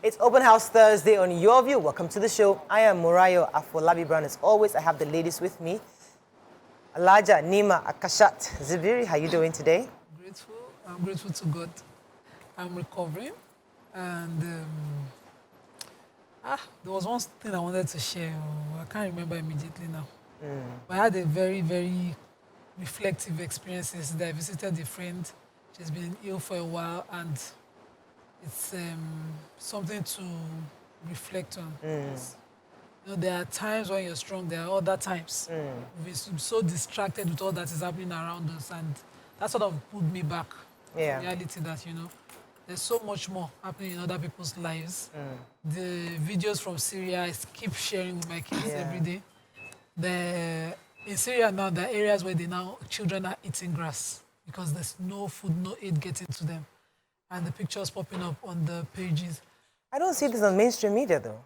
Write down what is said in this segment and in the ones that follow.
It's Open House Thursday on Your View. Welcome to the show. I am Murayo Afolabi Brown. As always, I have the ladies with me. Alaja, Nima, Akashat, Zibiri, how you doing today? Grateful. I'm grateful to God. I'm recovering. And there was one thing I wanted to share. I can't remember immediately now. But I had a very, very reflective experience yesterday. I visited a friend. She's been ill for a while, and it's something to reflect on. You know, there are times when you're strong. There are other times we're so distracted with all that is happening around us, and that sort of pulled me back to reality that, you know, there's so much more happening in other people's lives. The videos from Syria, I keep sharing with my kids every day. In Syria now, there are areas where children are eating grass because there's no food, no aid getting to them. And the pictures popping up on the pages. I don't see this on mainstream media, though.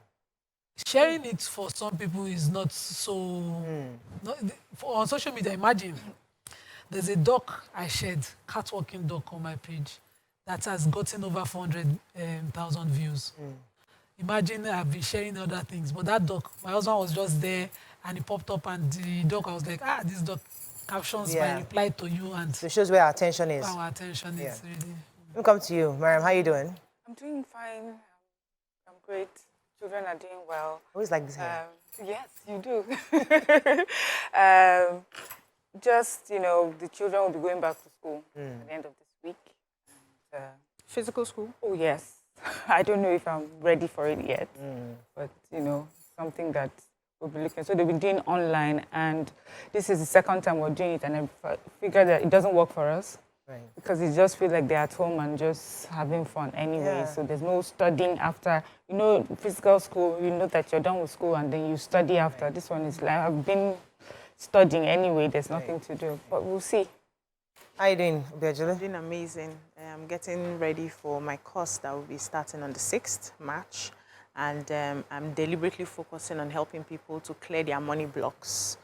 Sharing it for some people is not so... on social media, imagine, there's a doc I shared, catwalking doc on my page, that has gotten over 400,000 views. Imagine I've been sharing other things, but that doc, my husband was just there, and he popped up, and the doc, I was like, this doc captions my reply to you, and so it shows where our attention is. Our attention is really... We'll come to you, Mariam. How are you doing? I'm doing fine. I'm great. Children are doing well. I always like this hair. Yes, you do. Just, you know, the children will be going back to school at the end of this week. Physical school? Oh, yes. I don't know if I'm ready for it yet, but, you know, something that we'll be looking. So they'll be doing online, and this is the second time we're doing it, and I figured that it doesn't work for us. Right. Because it just feels like they're at home and just having fun anyway. So there's no studying after. You know, physical school, you know that you're done with school and then you study after. This one is like, I've been studying anyway. There's nothing to do. But we'll see. How are you doing, Obiajulu? I'm doing amazing. I'm getting ready for my course that will be starting on the 6th March. And I'm deliberately focusing on helping people to clear their money blocks.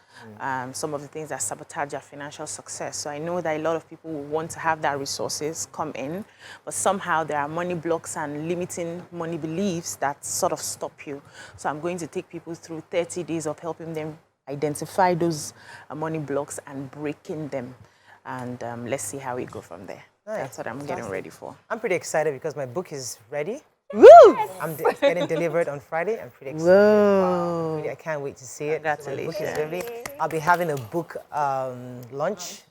Some of the things that sabotage their financial success. So I know that a lot of people will want to have that resources come in, but somehow there are money blocks and limiting money beliefs that sort of stop you. So I'm going to take people through 30 days of helping them identify those money blocks and breaking them. And let's see how we go from there. Nice. That's what I'm getting ready for. I'm pretty excited because my book is ready. Woo! I'm getting delivered on Friday. I'm pretty excited. Whoa. Wow. I can't wait to see it. Congratulations. So my book is ready. I'll be having a book launch.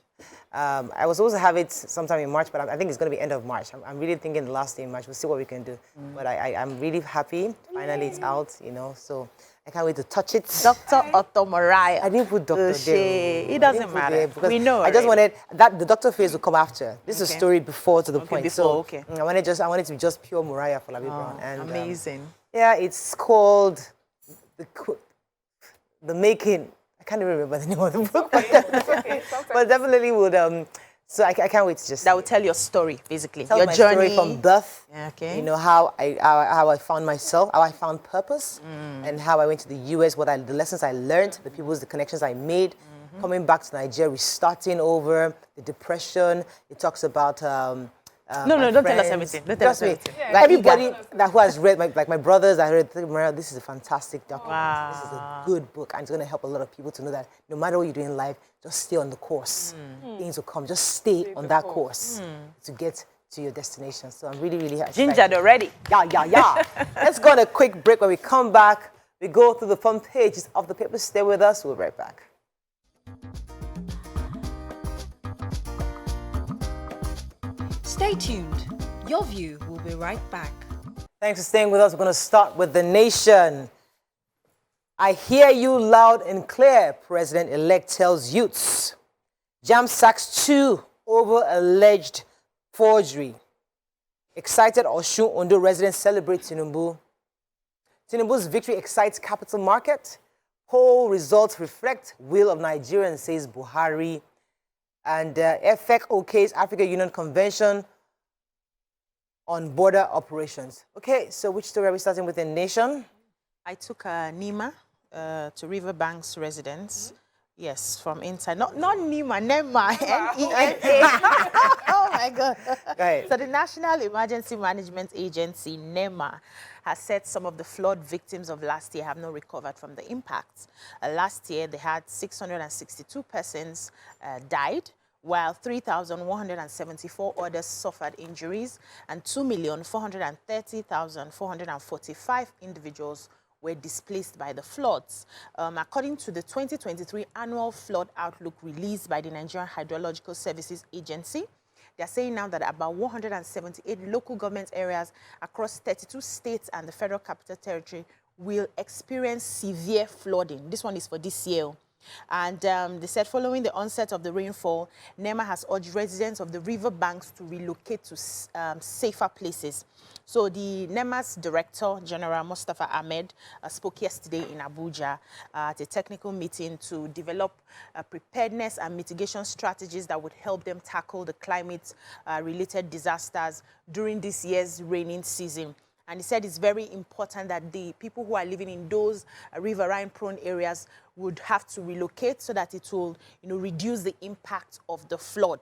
I was supposed to have it sometime in March, but I think it's going to be end of March. I'm really thinking the last day in March. We'll see what we can do. But I'm really happy. Finally, it's out, you know, so I can't wait to touch it. Dr. Otto Mariah. I didn't put Dr. there. It doesn't matter. We know I just wanted that the doctor phase will come after. This is a story before to the point. Before, so I wanted to be just pure Muriah for Labi Brown. And amazing. It's called the Making. I can't even remember the name of the book, but definitely would. So I can't wait to just... That will tell your story, basically. Tell your my journey story from birth. Okay. You know, how I found myself, how I found purpose, and how I went to the US, the lessons I learned, the connections I made, coming back to Nigeria, restarting over, the depression. It talks about... no, don't tell us everything. Don't tell us everything. Yeah. Like everybody who has read, like my brothers, I heard, this is a fantastic document. Wow. This is a good book, and it's going to help a lot of people to know that no matter what you do in life, just stay on the course. Things will come. Just stay on that course to get to your destination. So I'm really, really excited. Gingered already. Yeah. Let's go on a quick break. When we come back, we go through the front pages of the paper. Stay with us. We'll be right back. Stay tuned. Your View will be right back. Thanks for staying with us. We're going to start with The Nation. I hear you loud and clear, President-elect tells youths. Jam sacks 2 over alleged forgery. Excited Osun Ondo residents celebrate Tinubu. Tinubu's victory excites capital market. Poll results reflect will of Nigerians, says Buhari. And EFEC OK's Africa Union Convention on border operations. Okay, so which story are we starting with in Nation? I took Nima to Riverbank's residence Yes, from inside. Not NEMA, NEMA, N-E-M-A. Oh my God. Right. So the National Emergency Management Agency, NEMA, has said some of the flood victims of last year have not recovered from the impacts. Last year, they had 662 persons died, while 3,174 others suffered injuries, and 2,430,445 individuals were displaced by the floods. According to the 2023 annual flood outlook released by the Nigerian Hydrological Services Agency, they're saying now that about 178 local government areas across 32 states and the Federal Capital Territory will experience severe flooding. This one is for this year. And they said following the onset of the rainfall, NEMA has urged residents of the river banks to relocate to safer places. So the NEMA's Director General Mustafa Ahmed spoke yesterday in Abuja at a technical meeting to develop preparedness and mitigation strategies that would help them tackle the climate-related disasters during this year's raining season. And he said it's very important that the people who are living in those riverine-prone areas would have to relocate so that it will, reduce the impact of the flood.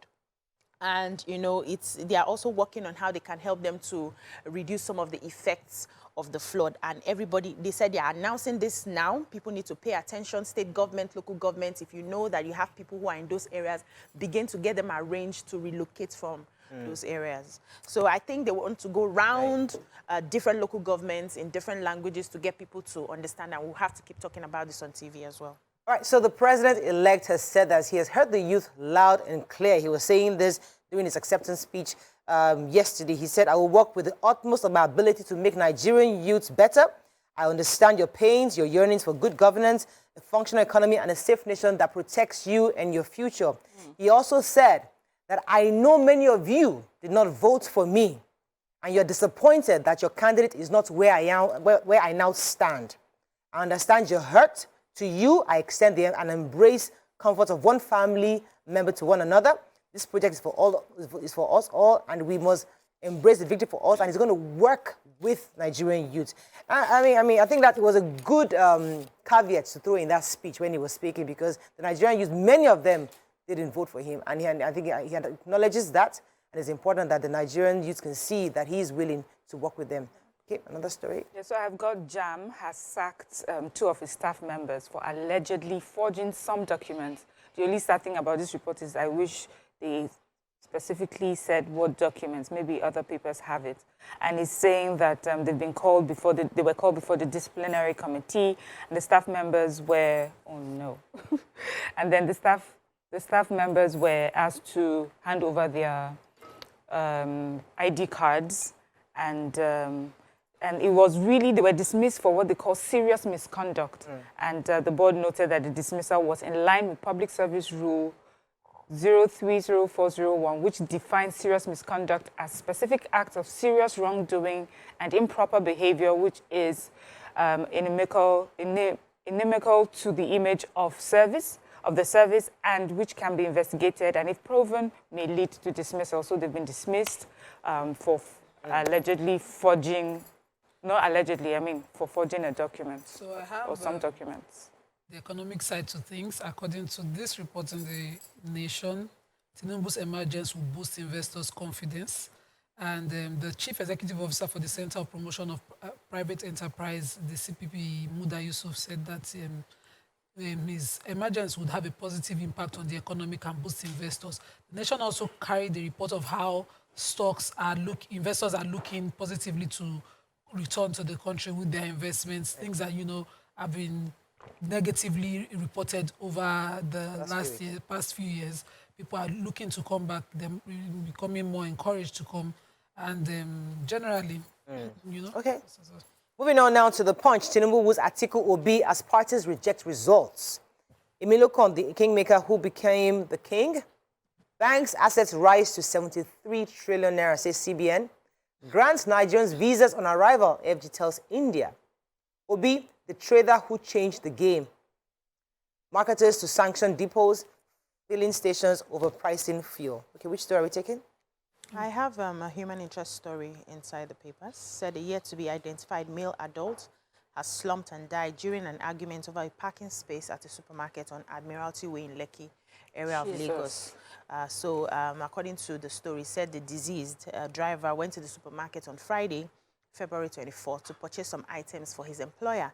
And, they are also working on how they can help them to reduce some of the effects of the flood. And everybody, they said they are announcing this now. People need to pay attention, state government, local government. If you know that you have people who are in those areas, begin to get them arranged to relocate from those areas. So I think they want to go round different local governments in different languages to get people to understand, and we'll have to keep talking about this on TV as well. All right, so the president-elect has said that he has heard the youth loud and clear. He was saying this during his acceptance speech yesterday. He said, I will work with the utmost of my ability to make Nigerian youths better. I understand your pains, your yearnings for good governance, a functional economy, and a safe nation that protects you and your future. He also said that I know many of you did not vote for me, and you're disappointed that your candidate is not where I now stand. I understand your hurt. To you, I extend and embrace comfort of one family member to one another. This project is for us all, and we must embrace the victory for us, and it's going to work with Nigerian youth. I think that was a good caveat to throw in that speech when he was speaking, because the Nigerian youth, many of them didn't vote for him, and I think he acknowledges that, and it's important that the Nigerian youth can see that he is willing to work with them. Okay, another story. Yeah, so I've got JAM has sacked 2 of his staff members for allegedly forging some documents. The only sad thing about this report is I wish they specifically said what documents. Maybe other papers have it. And he's saying that they've been called before they were called before the disciplinary committee, and the staff members were, oh no. And then the staff members were asked to hand over their ID cards, and it was really, they were dismissed for what they call serious misconduct. And the board noted that the dismissal was in line with Public Service Rule 030401, which defines serious misconduct as specific acts of serious wrongdoing and improper behavior, which is inimical to the image of the service, and which can be investigated, and if proven, may lead to dismissal. So they've been dismissed for allegedly forging, not allegedly, for forging a document. So I have or some documents. The economic side to things. According to this report in the Nation, Tinubu's emergence will boost investors' confidence. And the Chief Executive Officer for the Center of Promotion of Private Enterprise, the CPP, Muda Yusuf, said that his emergence would have a positive impact on the economic and boost investors. The Nation also carried the report of how investors are looking positively to return to the country with their investments, things that, have been negatively reported over the past few years. People are looking to come back, they're becoming more encouraged to come, and generally, Okay. Moving on now to the Punch. Tinubu was Atiku Obi as parties reject results. Emilio Kon, the kingmaker who became the king. Banks' assets rise to 73 trillion naira, says CBN. Grants Nigerians visas on arrival, FG tells India. Obi, the trader who changed the game. Marketers to sanction depots, filling stations overpricing fuel. Okay, which story are we taking? I have a human interest story inside the papers. Said a yet to be identified male adult has slumped and died during an argument over a parking space at a supermarket on Admiralty Way in Lekki area of Lagos. According to the story, said the deceased driver went to the supermarket on Friday, February 24th, to purchase some items for his employer.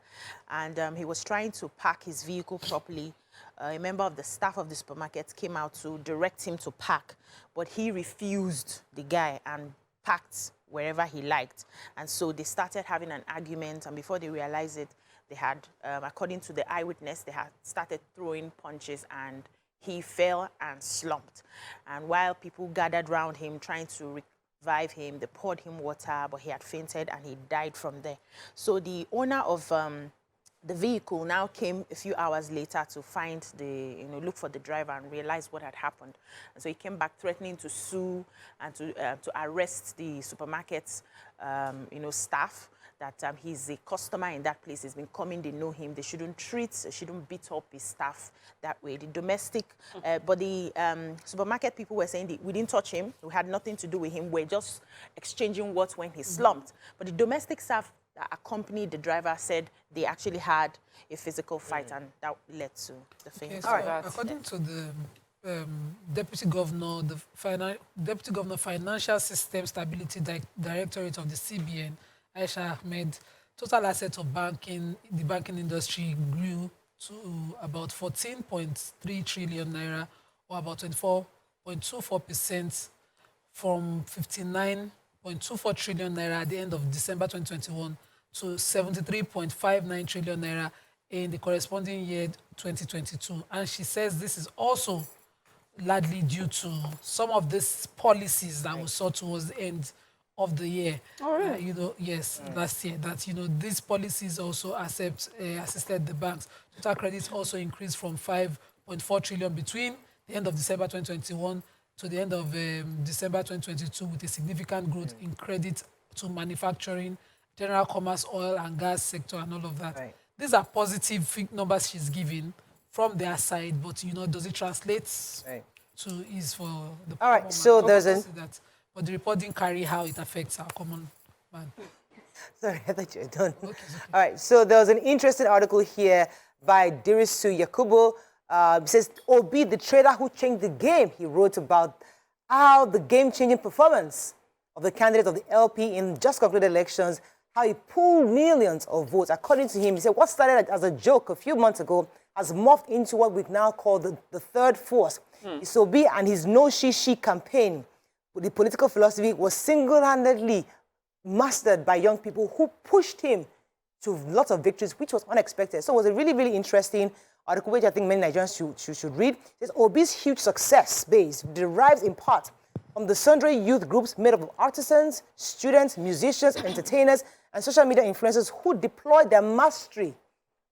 And he was trying to park his vehicle properly. A member of the staff of the supermarket came out to direct him to park, but he refused the guy and parked wherever he liked. And so they started having an argument, and before they realized it, they had, according to the eyewitness, they had started throwing punches, and he fell and slumped. And while people gathered around him trying to revive him, they poured him water, but he had fainted and he died from there. So the owner of the vehicle now came a few hours later to find look for the driver and realize what had happened. And so he came back threatening to sue and to arrest the supermarket's, staff, that he's a customer in that place. He's been coming, they know him. They shouldn't beat up his staff that way. The domestic, but the supermarket people were saying we didn't touch him. We had nothing to do with him. We're just exchanging words when he slumped. But the domestic staff that accompanied the driver said they actually had a physical fight, and that led to the famous. Okay, so All right. according to the Deputy Governor, Deputy Governor Financial System Stability Directorate of the CBN, Aisha Ahmed, total assets of the banking industry grew to about 14.3 trillion naira, or about 24.24% from 59.24 trillion naira at the end of December 2021 to 73.59 trillion naira in the corresponding year 2022. And she says this is also largely due to some of these policies that we saw towards the end of the year. Oh, really? Last year, that, these policies also assisted the banks. Total credits also increased from 5.4 trillion between the end of December 2021 to the end of December 2022, with a significant growth in credit to manufacturing, general commerce, oil and gas sector, and all of that. Right. These are positive numbers she's giving from their side, but, does it translate to ease for the All right, common so man? there's But the report didn't carry how it affects our common man. Sorry, I thought you were done. Okay. All right, so there was an interesting article here by Dirisu Yakubu. It says, Obi, the trader who changed the game. He wrote about how the game-changing performance of the candidate of the LP in just concluded elections, how he pulled millions of votes. According to him, he said what started as a joke a few months ago has morphed into what we now call the third force. It's Obi and his No She campaign. The political philosophy was single-handedly mastered by young people who pushed him to lots of victories, which was unexpected. So it was a really, really interesting article, which I think many Nigerians should read. It says, Obi's huge success base derives in part from the sundry youth groups made up of artisans, students, musicians, entertainers, and social media influencers who deployed their mastery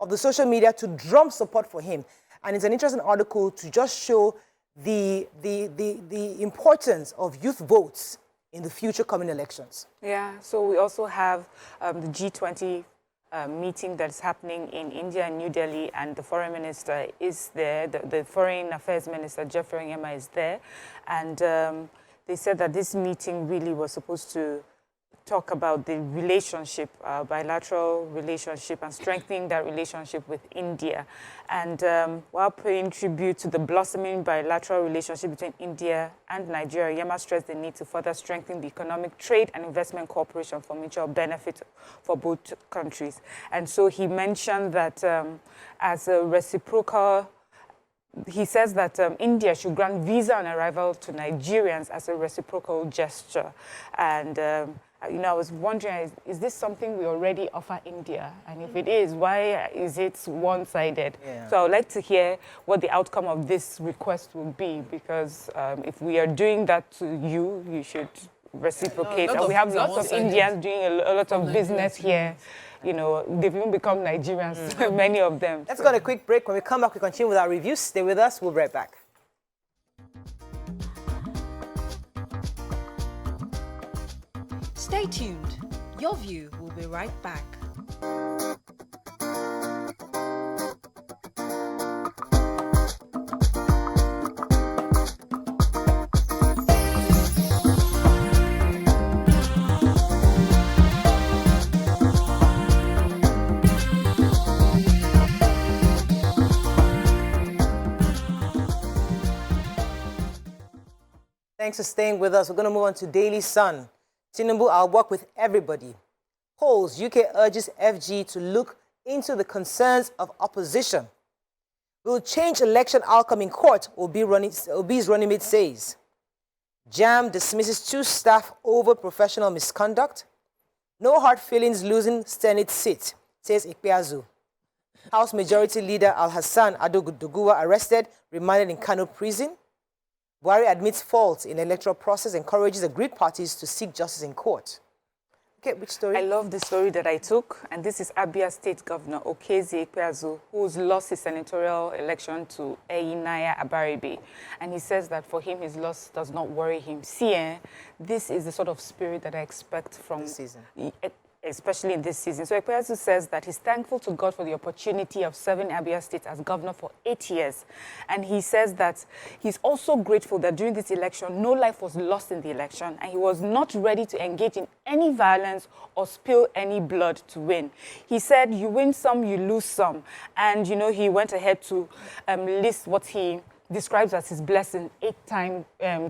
of the social media to drum support for him. And it's an interesting article to just show the importance of youth votes in the future coming elections. Yeah, so we also have the G20 meeting that's happening in India and New Delhi, and the foreign minister is there. The foreign affairs minister, Jeffrey Onyema, is there. And they said that this meeting really was supposed to talk about the relationship, bilateral relationship, and strengthening that relationship with India. And while paying tribute to the blossoming bilateral relationship between India and Nigeria, Yema stressed the need to further strengthen the economic, trade, and investment cooperation for mutual benefit for both countries. And so he mentioned that as a reciprocal, he says that India should grant visa on arrival to Nigerians as a reciprocal gesture. And I was wondering, is this something we already offer India? And if it is, why is it one-sided? Yeah. So I would like to hear what the outcome of this request will be, because if we are doing that to you, you should reciprocate. And we have lots of Indians doing a lot of business here. They've even become Nigerians, many of them. Let's go on a quick break. When we come back, we continue with our reviews. Stay with us. We'll be right back. Stay tuned. Your View will be right back. Thanks for staying with us. We're going to move on to Daily Sun. Tinubu, I'll work with everybody. Polls, UK urges FG to look into the concerns of opposition. Will change election outcome in court, Obi's running mate says. JAM dismisses 2 staff over professional misconduct. No hard feelings losing Senate seat, says Ikpeazu. House Majority Leader Al-Hassan Adoguduguwa arrested, remanded in Kano prison. Buhari admits fault in electoral process, encourages aggrieved parties to seek justice in court. Okay, which story? I love the story that I took, and this is Abia State Governor Okezi Ikpeazu, who's lost his senatorial election to Eyinaya Abaribe. And he says that for him, his loss does not worry him. See, this is the sort of spirit that I expect from this season, especially in this season. So Ikpeazu says that he's thankful to God for the opportunity of serving Abia State as governor for 8 years. And he says that he's also grateful that during this election, no life was lost in the election, and he was not ready to engage in any violence or spill any blood to win. He said, you win some, you lose some. And, you know, he went ahead to list what he describes as his blessing,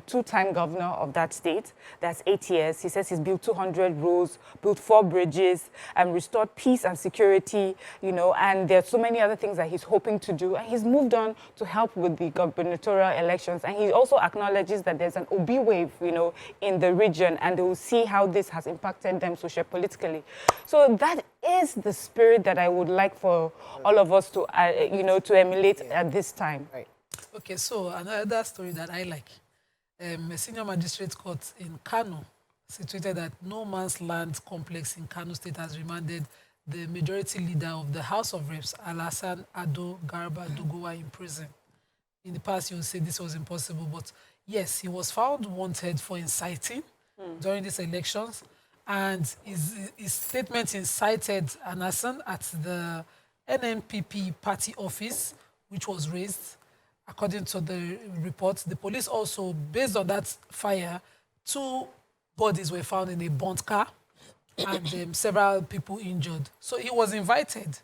two-time governor of that state. That's 8 years. He says he's built 200 roads, built 4 bridges, and restored peace and security, you know, and there's so many other things that he's hoping to do. And he's moved on to help with the gubernatorial elections. And he also acknowledges that there's an Obi wave, you know, in the region, and they will see how this has impacted them socio-politically. So that is the spirit that I would like for all of us to, you know, to emulate at this time. Right. Okay, so another story that I like. A senior magistrate court in Kano situated at No Man's Land complex in Kano State has remanded the majority leader of the House of Reps, Alassane Ado Garba Doguwa, in prison. In the past, you would say this was impossible, but yes, he was found wanted for inciting during these elections, and his statement incited Alassane at the NNPP party office, which was raised. According to the reports, the police also, based on that fire, 2 bodies were found in a burnt car and several people injured. So he was invited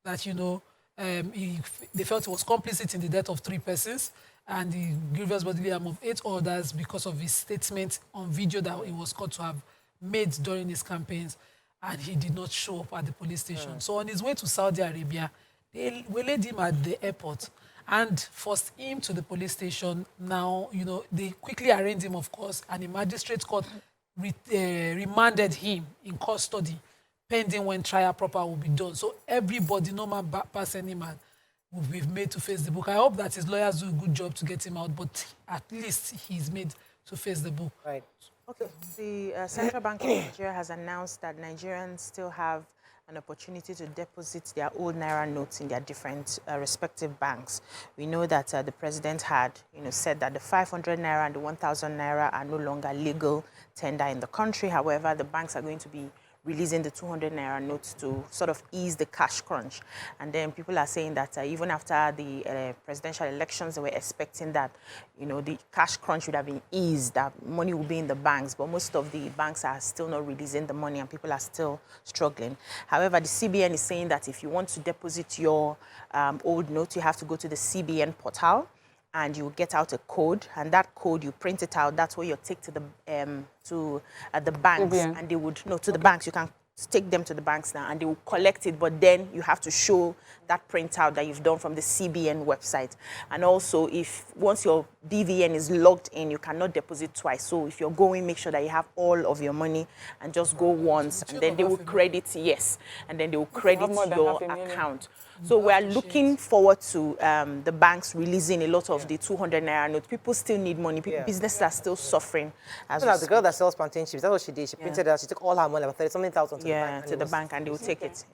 that, you know, they felt he was complicit in the death of 3 persons and the grievous bodily harm of 8 others because of his statement on video that he was caught to have made during his campaigns, and he did not show up at the police station. So on his way to Saudi Arabia, they waylaid him at the airport and forced him to the police station. Now, you know, they quickly arraigned him, of course, and the magistrate court remanded him in custody, pending when trial proper will be done. So everybody, no man pass any man, will be made to face the book. I hope that his lawyers do a good job to get him out, but at least he's made to face the book. Right. Okay. The Central Bank of Nigeria has announced that Nigerians still have an opportunity to deposit their old Naira notes in their different respective banks. We know that the president had, said that the 500 Naira and the 1,000 Naira are no longer legal tender in the country. However, the banks are going to be releasing the 200 Naira notes to sort of ease the cash crunch. And then people are saying that even after the presidential elections, they were expecting that, the cash crunch would have been eased, that money will be in the banks. But most of the banks are still not releasing the money and people are still struggling. However, the CBN is saying that if you want to deposit your old note, you have to go to the CBN portal and you get out a code, and that code, you print it out. That's what you take to the banks, CBN. And they would, to the banks. You can take them to the banks now, and they will collect it. But then you have to show that printout that you've done from the CBN website. And also, once your BVN is logged in, you cannot deposit twice. So if you're going, make sure that you have all of your money and just go once, and then they will credit, and then they will credit your account. So we are looking forward to the banks releasing a lot of the 200 Naira notes. People still need money. Businesses are still suffering. The girl that sells plantain chips, that's what she did. She printed it out. She took all her money, about 30-something thousand to the bank. And they will take it.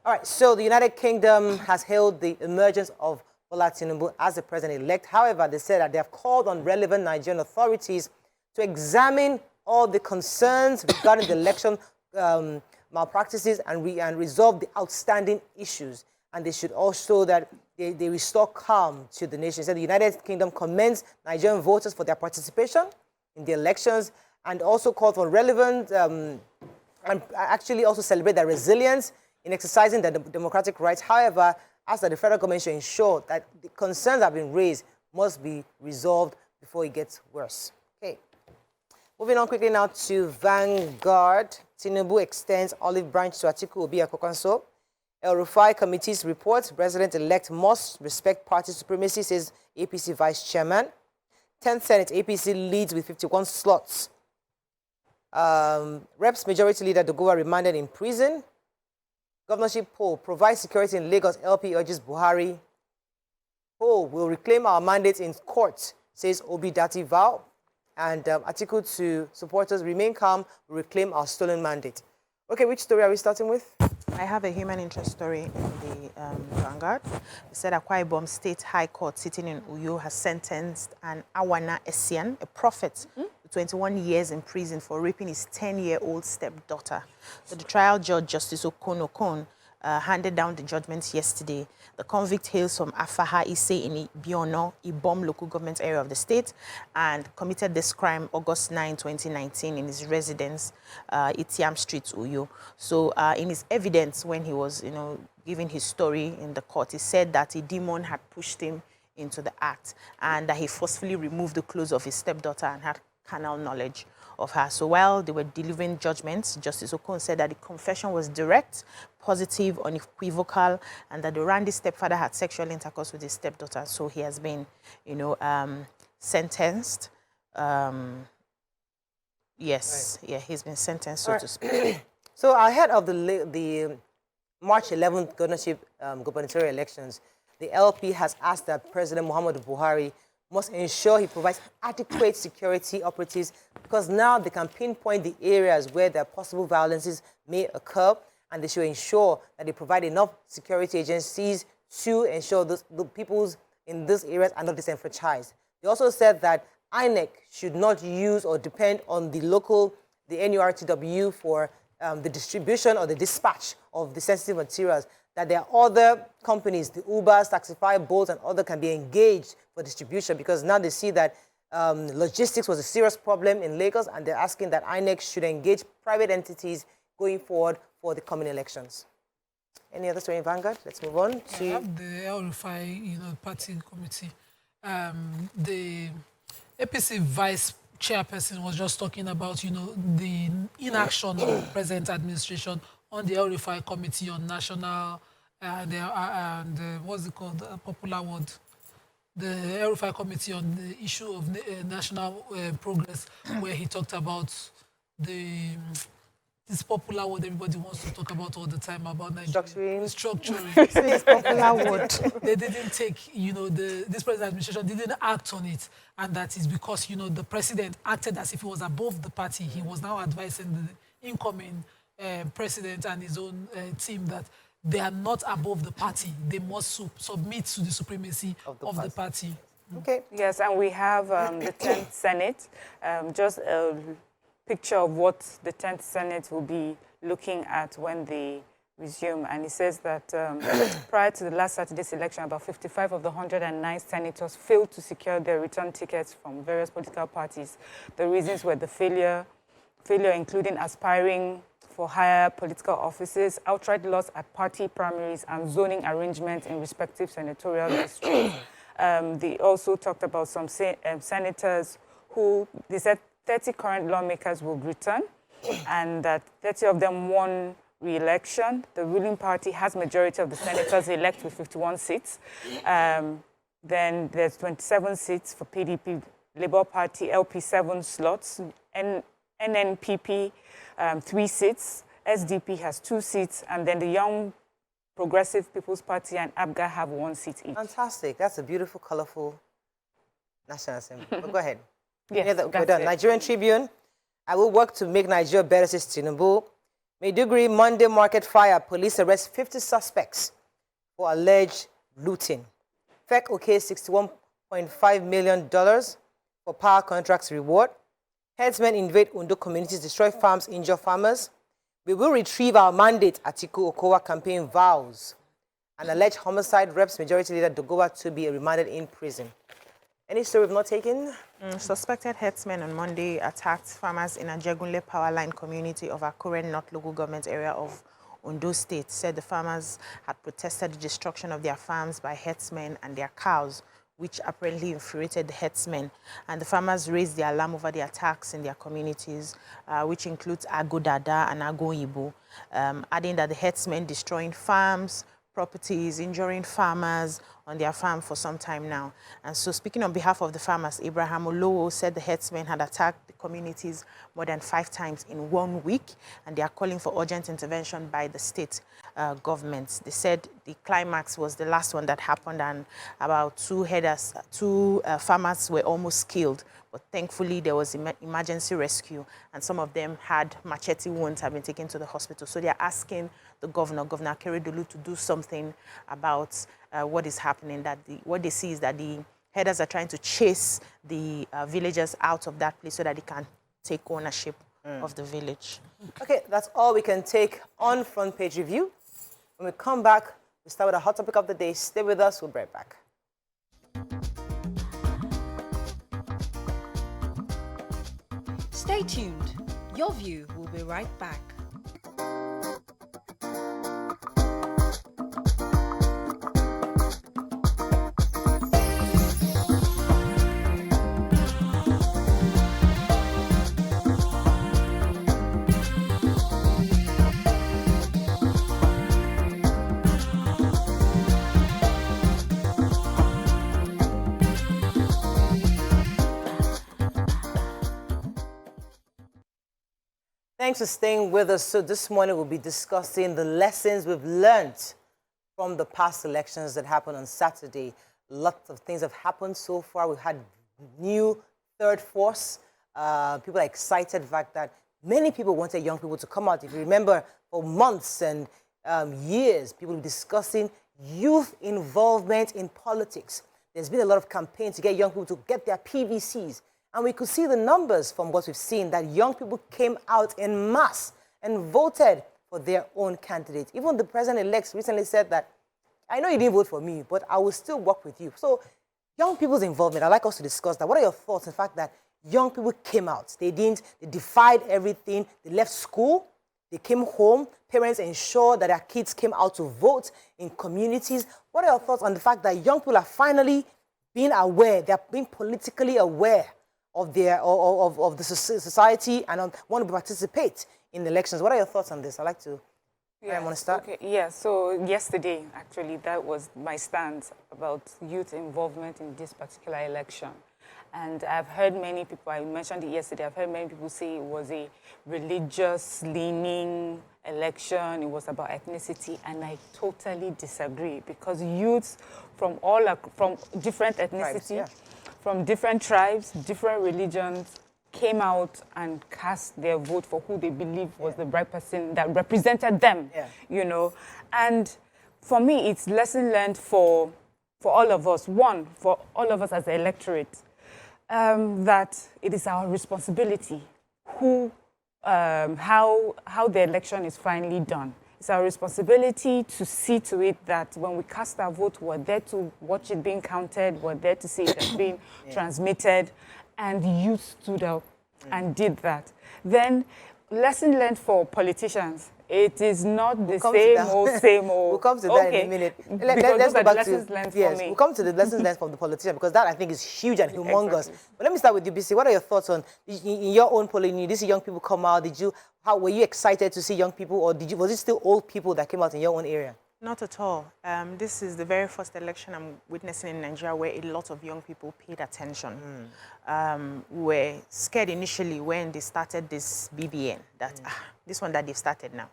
All right, so the United Kingdom has hailed the emergence of Bola Tinubu as the president-elect. However, they said that they have called on relevant Nigerian authorities to examine all the concerns regarding the election malpractices and resolve the outstanding issues. And they should also that they restore calm to the nation. So the United Kingdom commends Nigerian voters for their participation in the elections and also called for relevant and actually also celebrate their resilience in exercising their democratic rights. However, asked that the federal government should ensure that the concerns that have been raised must be resolved before it gets worse. Okay. Moving on quickly now to Vanguard. Tinubu extends olive branch to Atiku Obi Akokanso. El Rufai committee's report, President-elect must respect party supremacy, says APC Vice Chairman. 10th Senate, APC leads with 51 slots. Reps Majority Leader Dogowa remanded in prison. Governorship poll, provide security in Lagos, LP urges Buhari. Poll, will reclaim our mandate in court, says Obi Dati Val. And article to supporters, remain calm, we reclaim our stolen mandate. Okay, which story are we starting with? I have a human interest story in the Vanguard. It said Akwa Ibom State High Court sitting in Uyo has sentenced an Awana Esian, a prophet, to 21 years in prison for raping his 10-year-old stepdaughter. So the trial judge, Justice Okon, handed down the judgment yesterday. The convict hails from Afaha Ise in Biono, Ibom local government area of the state, and committed this crime August 9, 2019 in his residence, Itiam Street, Uyo. So in his evidence, when he was, giving his story in the court, he said that a demon had pushed him into the act and that he forcefully removed the clothes of his stepdaughter and had carnal knowledge of her. So while they were delivering judgments, Justice Okon said that the confession was direct, positive, unequivocal, and that the Randy stepfather had sexual intercourse with his stepdaughter. So he has been, sentenced. Yes, right. Yeah, he's been sentenced, so to speak. So ahead of the March 11th gubernatorial elections, the LP has asked that President Muhammadu Buhari must ensure he provides adequate security operatives, because now they can pinpoint the areas where there are possible violences may occur, and they should ensure that they provide enough security agencies to ensure the peoples in these areas are not disenfranchised. They also said that INEC should not use or depend on the NURTW for the distribution or the dispatch of the sensitive materials, that there are other companies, the Ubers, Taxify, Bolt, and other can be engaged for distribution, because now they see that logistics was a serious problem in Lagos, and they're asking that INEC should engage private entities going forward for the coming elections. Any other story in Vanguard? Let's move on to... I have the El Rufai, party committee. The APC vice chairperson was just talking about, the inaction of the present administration on the El Rufai committee on national and what's it called, popular word, the El Rufai committee on the issue of national progress, where he talked about this popular word everybody wants to talk about all the time about Nigeria. Structuring. This popular word. They didn't take, this present administration didn't act on it, and that is because, the president acted as if he was above the party. He was now advising the incoming president and his own team that they are not above the party. They must submit to the supremacy of the party. Okay. Yes, and we have the 10th Senate, just a picture of what the 10th Senate will be looking at when they resume. And it says that prior to the last Saturday's election, about 55 of the 109 senators failed to secure their return tickets from various political parties. The reasons were the failure including aspiring for higher political offices, outright loss at party primaries, and zoning arrangements in respective senatorial districts. They also talked about some senators who, they said 30 current lawmakers will return, and that 30 of them won re-election. The ruling party has majority of the senators elect with 51 seats. Then there's 27 seats for PDP, Labour Party, LP 7 slots, NNPP 3 seats, SDP has 2 seats, and then the Young Progressive People's Party and ABGA have 1 seat each. Fantastic. That's a beautiful, colorful National Assembly. But go ahead. Yes, we're done. Nigerian Tribune. I will work to make Nigeria better, says Tinubu. Maiduguri, Monday market fire. Police arrest 50 suspects for alleged looting. FEC okay $61.5 million for power contracts reward. Herdsmen invade Ondo communities, destroy farms, injure farmers. We will retrieve our mandate, Atiku Okowa campaign vows. An alleged homicide, Reps Majority Leader Dogowa to be remanded in prison. Any story we've not taken? Suspected herdsmen on Monday attacked farmers in Ajegunle power line community of Akure North local government area of Ondo State. Said the farmers had protested the destruction of their farms by herdsmen and their cows, which apparently infuriated the herdsmen. And the farmers raised the alarm over the attacks in their communities, which includes Agodada and Agoibo, adding that the herdsmen destroying farms, properties, injuring farmers on their farm for some time now. And so speaking on behalf of the farmers, Abraham Olowo said the herdsmen had attacked the communities more than 5 times in 1 week, and they are calling for urgent intervention by the state governments. They said the climax was the last one that happened, and about 2 farmers were almost killed. But thankfully, there was emergency rescue, and some of them had machete wounds, have been taken to the hospital. So they are asking the Governor Akeredolu, to do something about what is happening. That what they see is that the herders are trying to chase the villagers out of that place so that they can take ownership of the village. Okay, that's all we can take on Front Page Review. When we come back, we start with a hot topic of the day. Stay with us. We'll be right back. Stay tuned. Your view will be right back. Thanks for staying with us. So this morning we'll be discussing the lessons we've learned from the past elections that happened on Saturday. Lots of things have happened so far. We've had new third force. People are excited the fact that many people wanted young people to come out. If you remember, for months and years, people were discussing youth involvement in politics. There's been a lot of campaigns to get young people to get their PVCs. And we could see the numbers from what we've seen, that young people came out en masse and voted for their own candidate. Even the president-elect recently said that, I know you didn't vote for me, but I will still work with you. So young people's involvement, I'd like us to discuss that. What are your thoughts on the fact that young people came out? They defied everything. They left school. They came home. Parents ensured that their kids came out to vote in communities. What are your thoughts on the fact that young people are finally being aware, they're being politically aware of the society and want to participate in elections? What are your thoughts on this? I'd like to, I want to start. Okay, yeah, so yesterday, actually, that was my stance about youth involvement in this particular election. And I've heard many people, I mentioned it yesterday, I've heard many people say it was a religious-leaning election, it was about ethnicity, and I totally disagree, because youths from different ethnicity, from different tribes, different religions, came out and cast their vote for who they believe was the right person that represented them, you know. And for me, it's lesson learned for all of us. One, for all of us as the electorate, that it is our responsibility how the election is finally done. It's our responsibility to see to it that when we cast our vote, we're there to watch it being counted, we're there to see it being transmitted, and youth stood up and did that. Then, lesson learned for politicians. It is not the same old. We'll come to that in a minute. Let's go back to we'll come to the lessons learned from the politician, because that I think is huge and humongous. Exactly. But let me start with you, BC. What are your thoughts on in your own polling? Did you see young people come out? How were you excited to see young people, or was it still old people that came out in your own area? Not at all. This is the very first election I'm witnessing in Nigeria where a lot of young people paid attention. We were scared initially when they started this BBN, that this one that they've started now.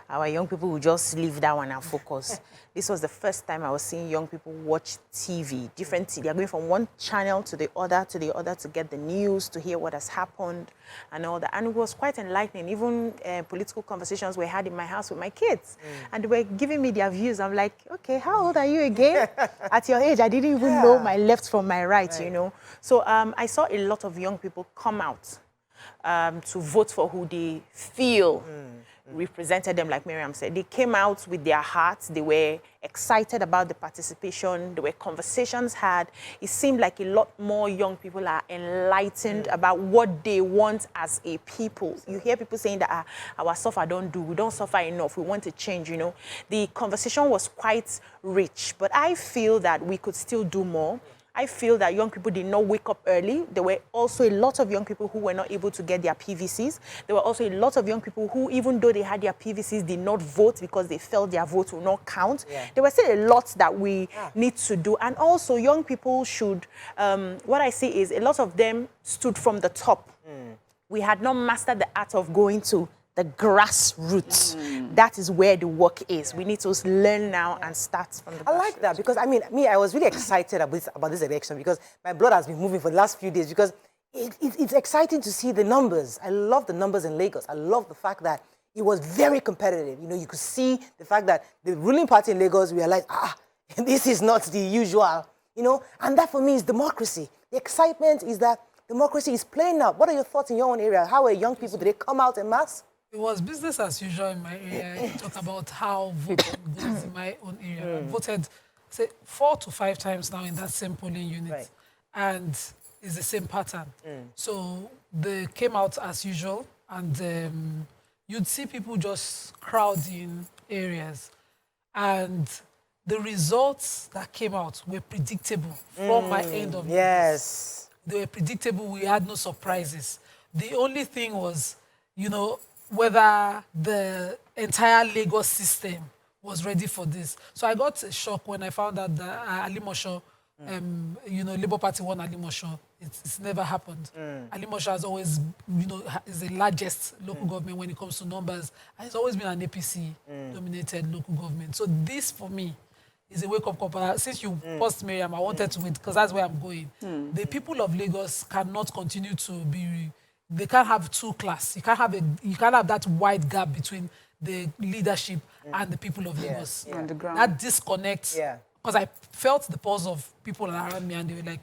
Our young people will just leave that one and focus. This was the first time I was seeing young people watch TV, different TV. They're going from one channel to the other to get the news, to hear what has happened and all that. And it was quite enlightening. Even political conversations were had in my house with my kids. And they were giving me their views. I'm like, okay, how old are you again? At your age, I didn't even know my left from my right, you know. So I saw a lot of young people come out to vote for who they feel represented them, like Miriam said. They came out with their hearts. They were excited about the participation. There were conversations had. It seemed like a lot more young people are enlightened about what they want as a people. You hear people saying that our suffer we don't suffer enough, we want to change, you know. The conversation was quite rich, but I feel that we could still do more. I feel that young people did not wake up early. There were also a lot of young people who were not able to get their PVCs. There were also a lot of young people who, even though they had their PVCs, did not vote because they felt their vote will not count. Yeah. There were still a lot that we need to do. And also, young people should, what I see is a lot of them stood from the top. We had not mastered the art of going to the grassroots. That is where the work is. We need to learn now and start from the grassroots. I like that because, I mean, I was really excited about this election because my blood has been moving for the last few days because it's exciting to see the numbers. I love the numbers in Lagos. I love the fact that it was very competitive. You know, you could see the fact that the ruling party in Lagos realized, this is not the usual, you know, and that for me is democracy. The excitement is that democracy is playing out. What are your thoughts in your own area? How are young people, did they come out en masse? It was business as usual in my area. I talk about how voting goes in my own area. I voted, say, 4 to 5 times now in that same polling unit. Right. And it's the same pattern. So they came out as usual, and you'd see people just crowding areas. And the results that came out were predictable from my end of Yes. They were predictable. We had no surprises. The only thing was, you know, whether the entire Lagos system was ready for this. So I got a shock when I found out that Alimosho, you know, Labour Party won Alimosho. It's never happened. Alimosho has always, you know, is the largest local government when it comes to numbers. And it's always been an APC-dominated local government. So this, for me, is a wake-up call. Since you paused Miriam, I wanted to wait, because that's where I'm going. The people of Lagos cannot continue to be... They can't have two class. You can't have that wide gap between the leadership and the people of Lagos. On the ground. That disconnect. Because I felt the pulse of people around me, and they were like,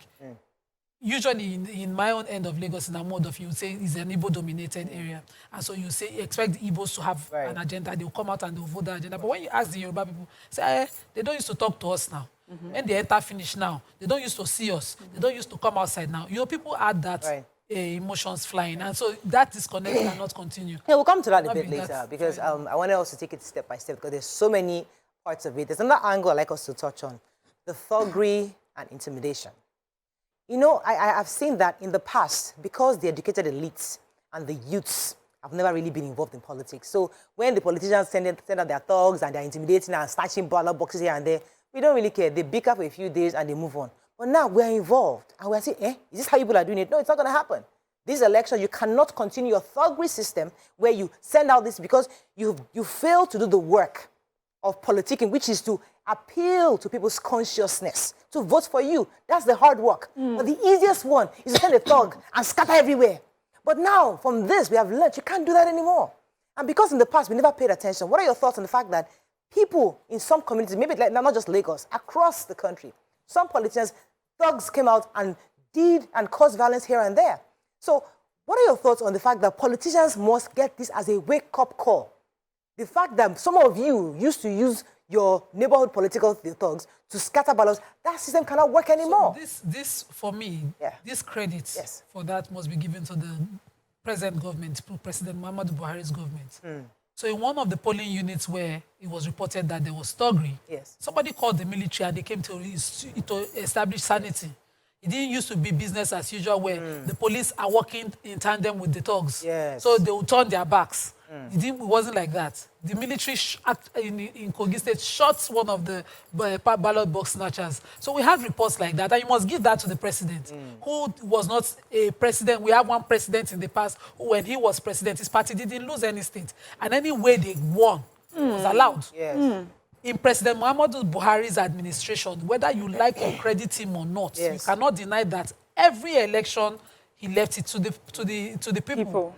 usually in my own end of Lagos, in Amodof, you would say it's an Igbo-dominated area. And so you say, you expect the Igbos to have an agenda. They'll come out and they'll vote that agenda. But when you ask the Yoruba people, say, they don't used to talk to us now. When they enter finish now, they don't used to see us. They don't used to come outside now. You know, people add that emotions flying. And so that disconnect cannot continue. Yeah, we'll come to that a bit later, because I want to also take it step by step, because there's so many parts of it. There's another angle I'd like us to touch on, the thuggery and intimidation. You know, I've seen that in the past, because the educated elites and the youths have never really been involved in politics. So when the politicians send out their thugs and they're intimidating and snatching ballot boxes here and there, we don't really care. They bicker for a few days and they move on. But now we're involved and we're saying, is this how people are doing it? No, it's not going to happen. This election, you cannot continue your thuggery system where you send out this because you fail to do the work of politicking, which is to appeal to people's consciousness, to vote for you. That's the hard work. But the easiest one is to send a thug and scatter everywhere. But now, from this, we have learned you can't do that anymore. And because in the past, we never paid attention, what are your thoughts on the fact that people in some communities, maybe like, not just Lagos, across the country, some politicians, thugs came out and did and caused violence here and there. So what are your thoughts on the fact that politicians must get this as a wake-up call? The fact that some of you used to use your neighborhood political thugs to scatter ballots, that system cannot work anymore. So this for me, this credit for that must be given to the present government, President Muhammadu Buhari's government. So in one of the polling units where it was reported that there was thuggery, somebody called the military and they came to establish sanity. It didn't used to be business as usual where the police are working in tandem with the thugs. So they would turn their backs. It wasn't like that. The military in Kogi State shot one of the ballot box snatchers. So we have reports like that, and you must give that to the president, who was not a president. We have one president in the past who, when he was president, his party didn't lose any state. And any way they won was allowed. In President Muhammadu Buhari's administration, whether you like or credit him or not, you cannot deny that every election he left it to the people.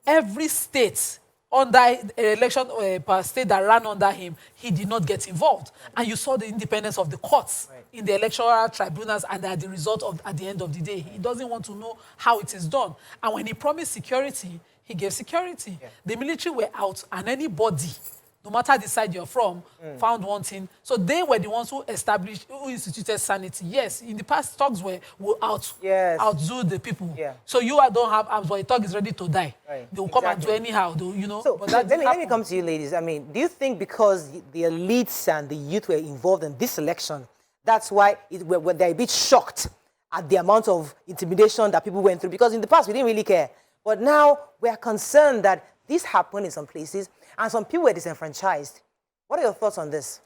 Every state under election per state that ran under him, he did not get involved. And you saw the independence of the courts in the electoral tribunals, and at the result of at the end of the day, he doesn't want to know how it is done. And when he promised security, he gave security. The military were out, and anybody, no matter the side you're from, found wanting. So they were the ones who established, who instituted sanity. Yes, in the past, thugs were outdo the people. So you don't have arms, but a thug is ready to die. They will come and do anyhow, you know. So but let me come to you, ladies. I mean, do you think because the elites and the youth were involved in this election, That's why they're a bit shocked at the amount of intimidation that people went through, because in the past we didn't really care. But now we are concerned that this happened in some places and some people were disenfranchised. What are your thoughts on this?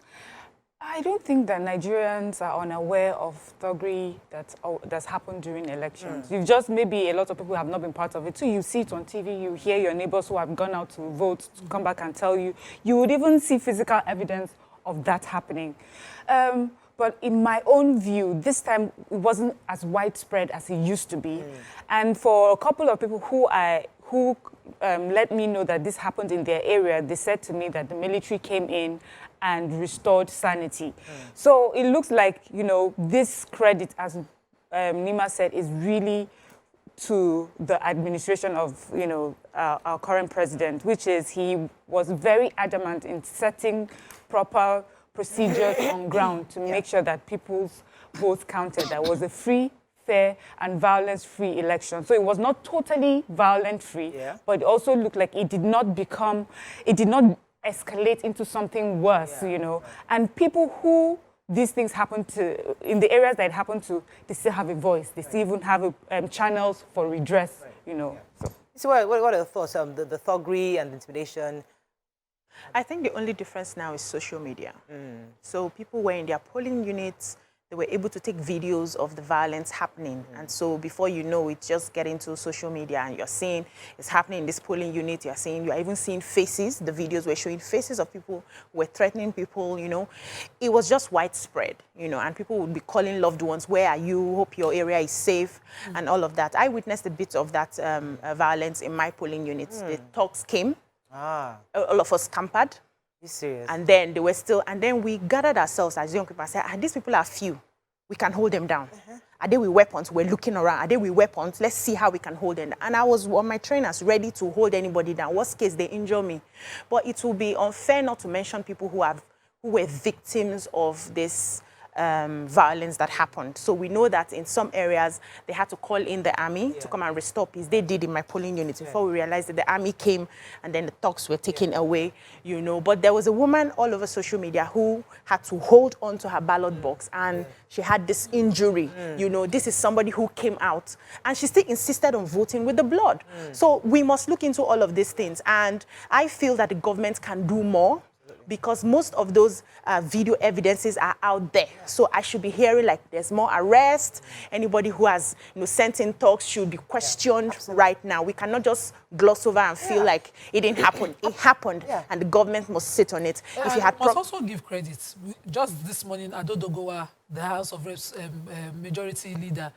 I don't think that Nigerians are unaware of thuggery that's happened during elections. You've just, maybe a lot of people have not been part of it. So you see it on TV, you hear your neighbors who have gone out to vote to come back and tell you. You would even see physical evidence of that happening. But in my own view, this time it wasn't as widespread as it used to be. And for a couple of people who let me know that this happened in their area, they said to me that the military came in and restored sanity. So it looks like, you know, this credit, as Nima said, is really to the administration of, you know, our current president, which is he was very adamant in setting proper procedures on ground to make sure that people's votes counted. That was a free, fair, and violence-free election. So it was not totally violent-free, but it also looked like it did not escalate into something worse, you know. And people who these things happen to, in the areas that it happened to, they still have a voice. They still even have channels for redress, you know. So what are your thoughts on the thuggery and intimidation? I think the only difference now is social media. So people were in their polling units, they were able to take videos of the violence happening. And so before you know it, just get into social media and you're seeing it's happening in this polling unit. You're even seeing faces. The videos were showing faces of people who were threatening people, you know. It was just widespread, you know, and people would be calling loved ones, where are you? Hope your area is safe, and all of that. I witnessed a bit of that violence in my polling units. The talks came. All of us scampered. You serious? And then they were still, and then we gathered ourselves as young people and said, these people are few. We can hold them down. Are they with weapons? We're looking around. Are they with weapons? Let's see how we can hold them down. And I was on my trainers ready to hold anybody down. Worst case, they injure me. But it will be unfair not to mention people who were victims of this violence that happened. So we know that in some areas, they had to call in the army to come and restore peace. They did in my polling unit before we realized that the army came and then the talks were taken away, you know. But there was a woman all over social media who had to hold on to her ballot box, and she had this injury. You know, this is somebody who came out and she still insisted on voting with the blood. So we must look into all of these things. And I feel that the government can do more, because most of those video evidences are out there. So I should be hearing like there's more arrest. Anybody who has, you know, sent in talks should be questioned right now. We cannot just gloss over and feel like it didn't happen. It happened, and the government must sit on it. If you had must also give credit. Just this morning, Adodogowa, the House of Reps majority leader,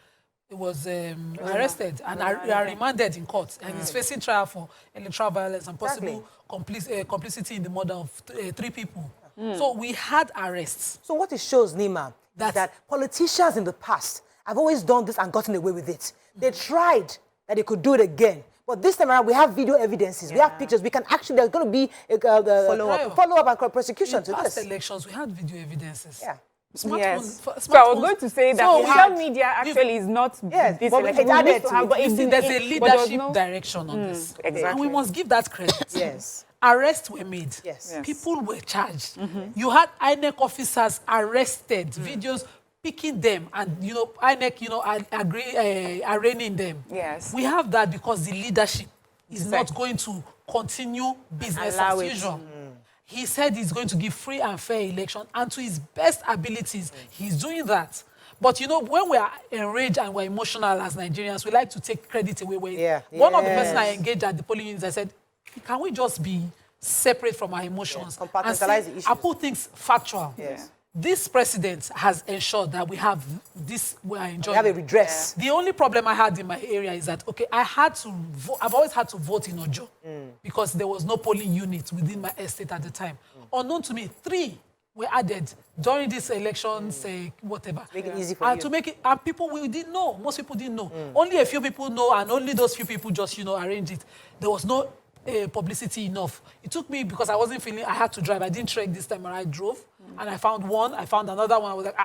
was arrested and remanded in court, and he's facing trial for electoral violence and possible complicity in the murder of 3 people. So we had arrests. So what it shows, Nima, that politicians in the past have always done this and gotten away with it. They tried that they could do it again. But this time around, we have video evidences, we have pictures, we can actually, there's going to be a follow-up and prosecution to this. Past elections, we had video evidences. Yes. So I was going to say that social media actually is not this election. There's a leadership direction on this. Exactly. And we must give that credit. Arrests were made. People were charged. You had INEC officers arrested, videos picking them, and, you know, INEC, you know, arraigning them. We have that because the leadership is not going to continue business as usual. He said he's going to give free and fair election, and to his best abilities, he's doing that. But, you know, when we are enraged and we're emotional as Nigerians, we like to take credit away. One of the persons I engaged at the polling units, I said, can we just be separate from our emotions? Compartmentalize the issues. I put things factual. This president has ensured that we have this, we are enjoying. We have a redress. The only problem I had in my area is that, okay, I've always had to vote in Ojo because there was no polling unit within my estate at the time. Unknown to me, 3 were added during these elections, whatever. Make it easy for you. To make it, and people, we didn't know. Most people didn't know. Only a few people know, and only those few people just, you know, arranged it. There was no publicity enough. It took me, because I wasn't feeling, I had to drive. I didn't trek this time around. I drove, and I found one. I found another one. I was like,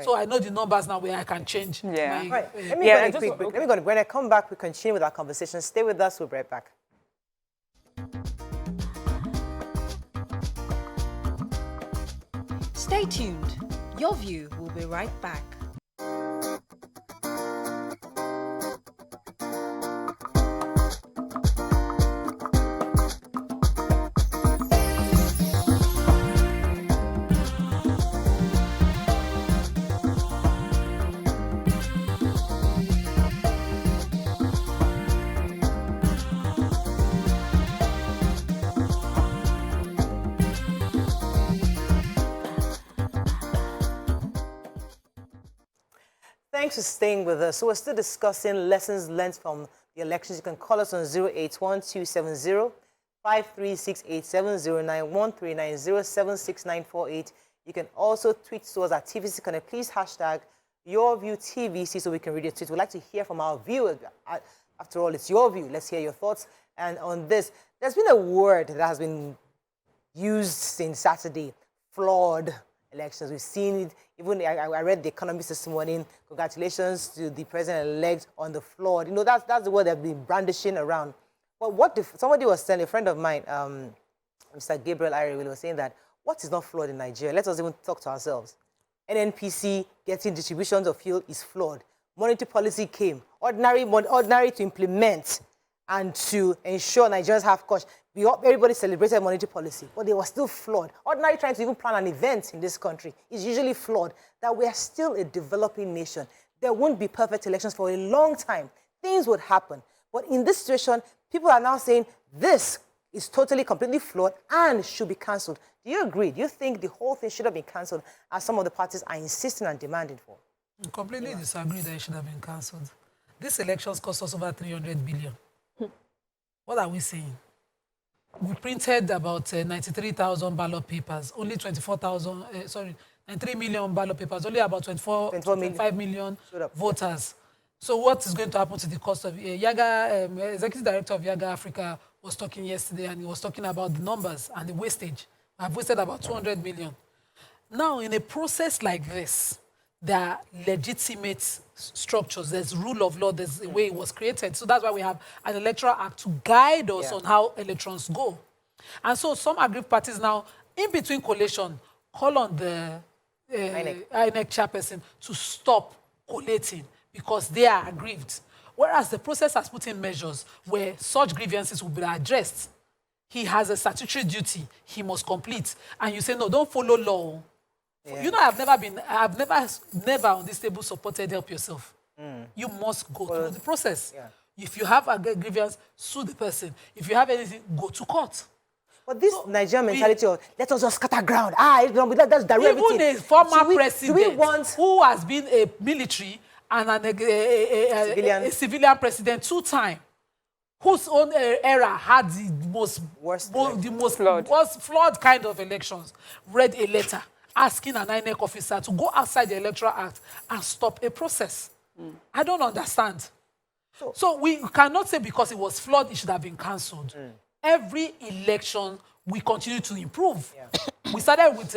So I know the numbers now where I can change. Let me go a quick break. Let me go. When I come back, we continue with our conversation. Stay with us. We'll be right back. Stay tuned. Your view will We'll be right back. Thanks for staying with us. So we're still discussing lessons learned from the elections. You can call us on 081-270-53687091390769488. You can also tweet to us at TVC Connect. Please hashtag YourViewTVC so we can read your tweets. We'd like to hear from our viewers. After all, it's your view. Let's hear your thoughts. And on this, there's been a word that has been used since Saturday, flawed elections. We've seen it. Even I read The Economist this morning. Congratulations to the president-elect on the flawed. You know, that's the word they've been brandishing around. But what if somebody was telling, a friend of mine, Mr. Gabriel Irewele, was saying that what is not flawed in Nigeria? Let us even talk to ourselves. NNPC getting distributions of fuel is flawed. Monetary policy came, ordinary to implement and to ensure Nigerians have cash. Everybody celebrated monetary policy, but they were still flawed. Ordinary trying to even plan an event in this country is usually flawed. That we are still a developing nation. There won't be perfect elections for a long time. Things would happen. But in this situation, people are now saying this is totally, completely flawed and should be cancelled. Do you agree? Do you think the whole thing should have been cancelled, as some of the parties are insisting and demanding for? I completely disagree that it should have been cancelled. These elections cost us over 300 billion. What are we saying? We printed about 93,000 ballot papers, only 93 million ballot papers, only about 25 million voters. So what is going to happen to the cost of Yaga, Executive Director of Yaga Africa was talking yesterday, and he was talking about the numbers and the wastage. I've wasted about 200 million. Now, in a process like this, there are legitimate structures. There's rule of law. There's the way it was created. So that's why we have an Electoral Act to guide us on how elections go. And so some aggrieved parties now, in between collation, call on the INEC chairperson to stop collating because they are aggrieved. Whereas the process has put in measures where such grievances will be addressed. He has a statutory duty he must complete. And you say, no, don't follow law. Yeah. You know, I've never on this table supported help yourself. You must go through the process. Yeah. If you have a grievance, sue the person. If you have anything, go to court. But this Nigerian mentality of let us just scatter ground. That's direct. Even a former president who has been a military and a civilian president 2 times, whose own era had the most flawed kind of elections, read a letter asking an INEC officer to go outside the Electoral Act and stop a process. I don't understand. So we cannot say because it was flawed, it should have been cancelled. Every election, we continue to improve. Yeah. We started with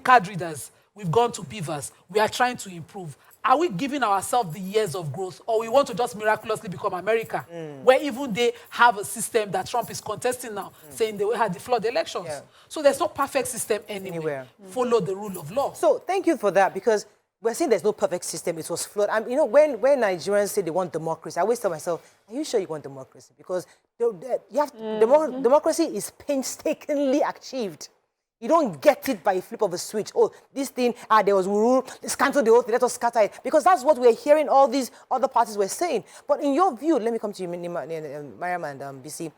card readers. We've gone to beavers. We are trying to improve. Are we giving ourselves the years of growth, or we want to just miraculously become America, where even they have a system that Trump is contesting now, saying they had the flawed elections? Yeah. So there's no perfect system anywhere. Follow the rule of law. So thank you for that, because we're saying there's no perfect system. It was flawed. You know, when Nigerians say they want democracy, I always tell myself, are you sure you want democracy? Because democracy is painstakingly achieved. You don't get it by a flip of a switch. Oh, this thing, there was rule, let's cancel the whole thing, let us scatter it. Because that's what we're hearing all these other parties were saying. But in your view, let me come to you, Mariam and BC,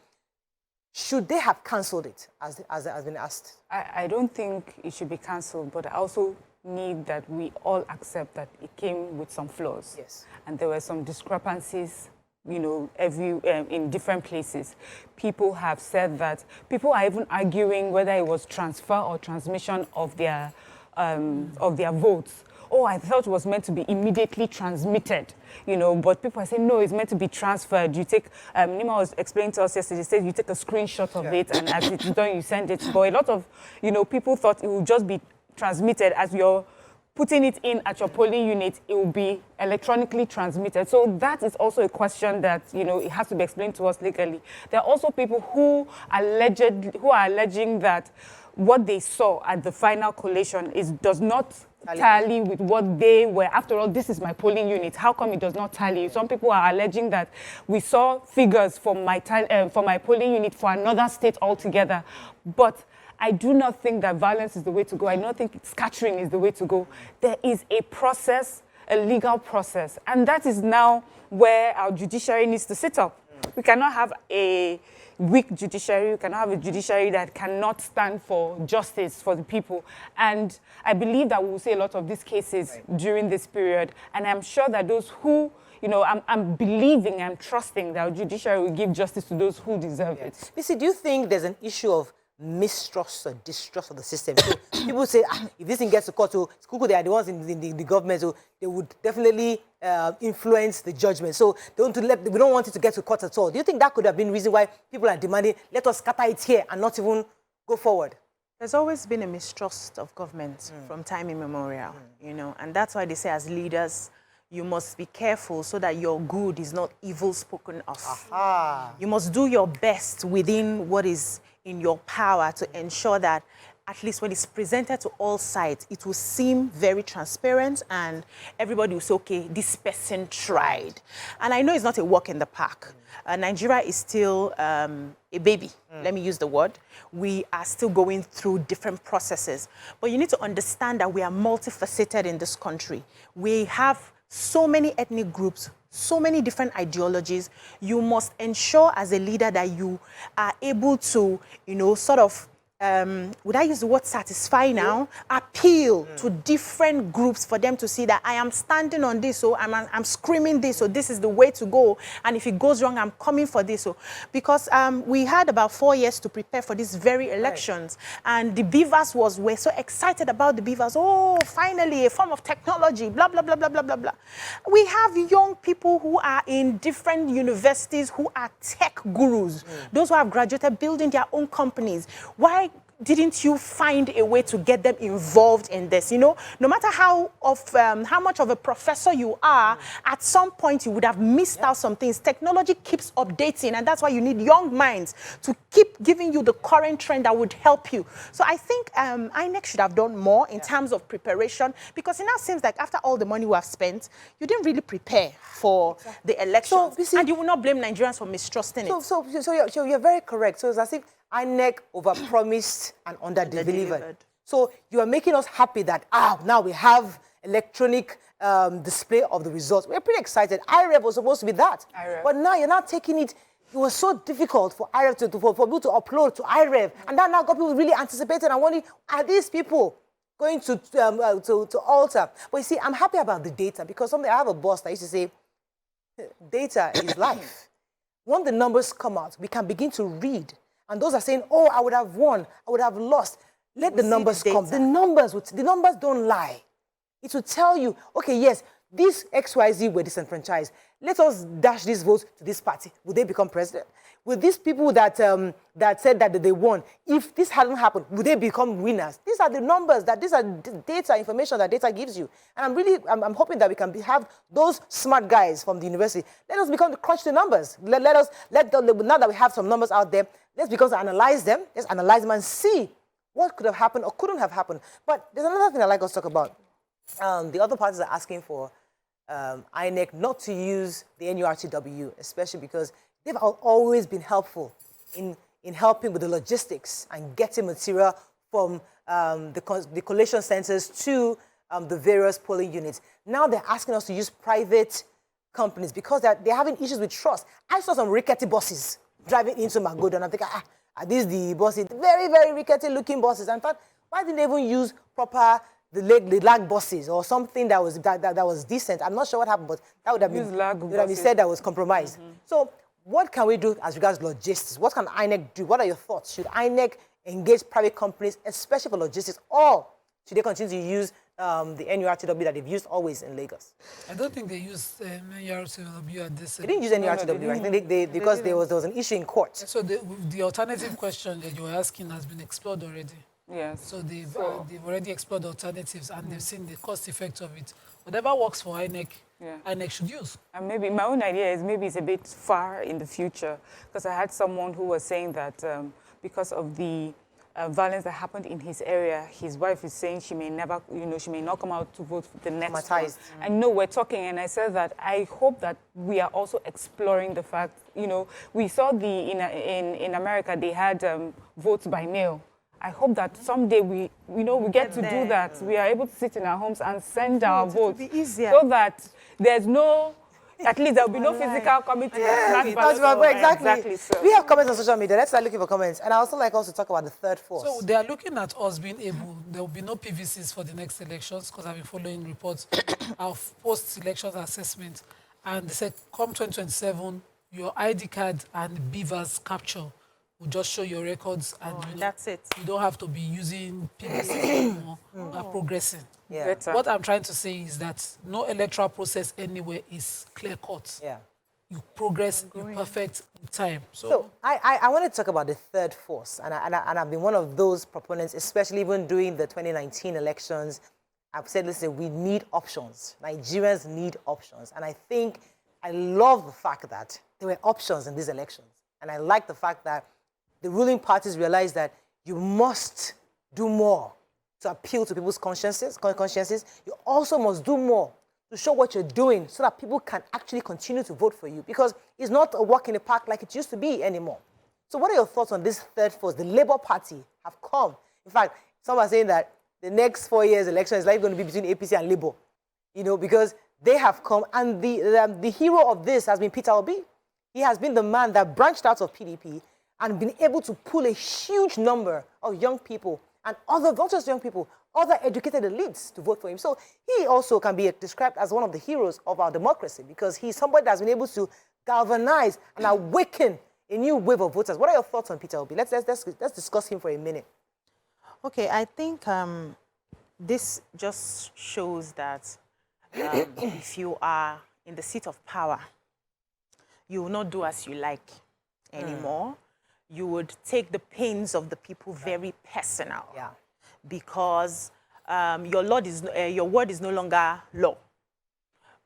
should they have cancelled it, as has been asked? I don't think it should be cancelled, but I also need that we all accept that it came with some flaws. Yes. And there were some discrepancies, you know, in different places. People have said that, people are even arguing whether it was transfer or transmission of their votes. Oh, I thought it was meant to be immediately transmitted, you know, but people are saying, no, it's meant to be transferred. You take, Nima was explaining to us yesterday, said you take a screenshot of it, and as it's done, you send it. But a lot of, you know, people thought it would just be transmitted as you're putting it in at your polling unit, it will be electronically transmitted. So that is also a question that, you know, it has to be explained to us legally. There are also people who are alleging that what they saw at the final collation does not tally with what they were. After all, this is my polling unit. How come it does not tally? Some people are alleging that we saw figures for my polling unit for another state altogether. But I do not think that violence is the way to go. I don't think scattering is the way to go. There is a process, a legal process, and that is now where our judiciary needs to sit up. We cannot have a weak judiciary. We cannot have a judiciary that cannot stand for justice for the people. And I believe that we will see a lot of these cases during this period. And I'm sure that those who, I'm believing, I'm trusting that our judiciary will give justice to those who deserve it. Listen, do you think there's an issue of mistrust or distrust of the system? So people say, if this thing gets to court, so they are the ones in the government, so they would definitely influence the judgment. So we don't want it to get to court at all. Do you think that could have been the reason why people are demanding, let us scatter it here and not even go forward? There's always been a mistrust of government from time immemorial, and that's why they say as leaders, you must be careful so that your good is not evil spoken of. Aha. You must do your best within what is in your power to ensure that at least when it's presented to all sides, it will seem very transparent and everybody will say, okay, this person tried. And I know it's not a walk in the park. Nigeria is still a baby, let me use the word. We are still going through different processes. But you need to understand that we are multifaceted in this country. We have so many ethnic groups, so many different ideologies. You must ensure as a leader that you are able to, sort of, would I use the word satisfy now? Appeal to different groups for them to see that I am standing on this, so I'm screaming this, so this is the way to go. And if it goes wrong, I'm coming for this. So, because we had about 4 years to prepare for these very elections. And the beavers were so excited about the beavers. Oh, finally, a form of technology, blah, blah, blah, blah, blah, blah, blah. We have young people who are in different universities who are tech gurus. Those who have graduated building their own companies. Why didn't you find a way to get them involved in this? No matter how much of a professor you are, at some point you would have missed out some things. Technology keeps updating, and that's why you need young minds to keep giving you the current trend that would help you. So I think INEC should have done more in terms of preparation, because it now seems like after all the money we have spent, you didn't really prepare for the election. So, and you will not blame Nigerians for mistrusting it. So you're very correct. So it's as if INEC overpromised and under-delivered. So you are making us happy that, now we have electronic display of the results. We're pretty excited. IREV was supposed to be that. But now you're not taking it. It was so difficult for IREV for people to upload to IREV. And that now got people really anticipated and wondering, are these people going to alter? But you see, I'm happy about the data, because I have a boss that used to say, data is life. When the numbers come out, we can begin to read. And those are saying, oh, I would have won, I would have lost. Let the numbers come. The numbers don't lie. It will tell you, okay, yes, these XYZ were disenfranchised. Let us dash these votes to this party. Will they become president? Will these people that said that they won, if this hadn't happened, would they become winners? These are the numbers, these are data, information that data gives you. And I'm hoping that we can have those smart guys from the university. Let us become the crunch the numbers. Now that we have some numbers out there, let's begin to analyze them. Let's analyze them and see what could have happened or couldn't have happened. But there's another thing I'd like us to talk about. The other parties are asking for INEC not to use the NURTW, especially because they've always been helpful in helping with the logistics and getting material from the collation centers to the various polling units. Now they're asking us to use private companies because they're having issues with trust. I saw some rickety buses driving into Magodo, and I'm thinking, are these the buses? Very, very rickety-looking buses. And I thought, why didn't they even use proper the lag buses or something that was decent? I'm not sure what happened, but that would have been said that was compromised. So what can we do as regards logistics? What can INEC do? What are your thoughts? Should INEC engage private companies, especially for logistics, or should they continue to use the NURTW that they've used always in Lagos? I don't think they used NURTW at this. They didn't use NURTW. I think because there was an issue in court. So the alternative question that you were asking has been explored already. Yes. So they've already explored alternatives and they've seen the cost effect of it. Whatever works for INEC, INEC should use. And maybe my own idea is maybe it's a bit far in the future, because I had someone who was saying that because of the violence that happened in his area, his wife is saying she may never, she may not come out to vote for the next one. I know we're talking, and I said that I hope that we are also exploring the fact, we saw in America they had votes by mail. I hope that someday we get to do that. We are able to sit in our homes and send our votes, so that there's no. At least there will be no physical committee. Exactly. So. We have comments on social media. Let's start looking for comments. And I also like to talk about the third force. So they are looking at us being able, there will be no PVCs for the next elections, because I've been following reports of post-elections assessment. And they said, come 2027, your ID card and Beaver's capture will just show your records. And that's it. You don't have to be using PVCs anymore, progressing. Yeah. What I'm trying to say is that no electoral process anywhere is clear-cut. Yeah. You progress, you perfect in time. So I want to talk about the third force, and I've been one of those proponents, especially even during the 2019 elections. I've said, listen, we need options. Nigerians need options. And I think I love the fact that there were options in these elections. And I like the fact that the ruling parties realized that you must do more to appeal to people's consciences. You also must do more to show what you're doing so that people can actually continue to vote for you, because it's not a walk in the park like it used to be anymore. So what are your thoughts on this third force? The Labour Party have come. In fact, some are saying that the next 4 years election is likely going to be between APC and Labour, because they have come. And the hero of this has been Peterobi. He has been the man that branched out of PDP and been able to pull a huge number of young people and not just young people, other educated elites to vote for him. So he also can be described as one of the heroes of our democracy, because he's somebody that's been able to galvanize and awaken a new wave of voters. What are your thoughts on Peterobi? Let's discuss him for a minute. Okay, I think this just shows that if you are in the seat of power, you will not do as you like anymore. You would take the pains of the people very personal, because your word is no longer law.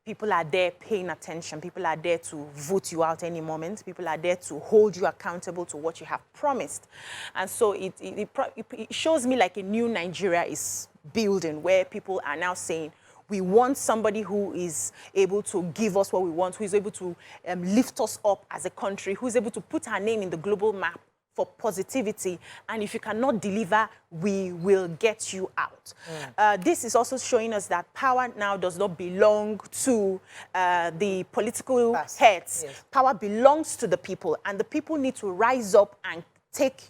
People are there paying attention. People are there to vote you out any moment. People are there to hold you accountable to what you have promised. And so it shows me like a new Nigeria is building, where people are now saying, we want somebody who is able to give us what we want, who is able to lift us up as a country, who is able to put our name in the global map for positivity. And if you cannot deliver, we will get you out. This is also showing us that power now does not belong to the political heads. Yes. Power belongs to the people, and the people need to rise up and take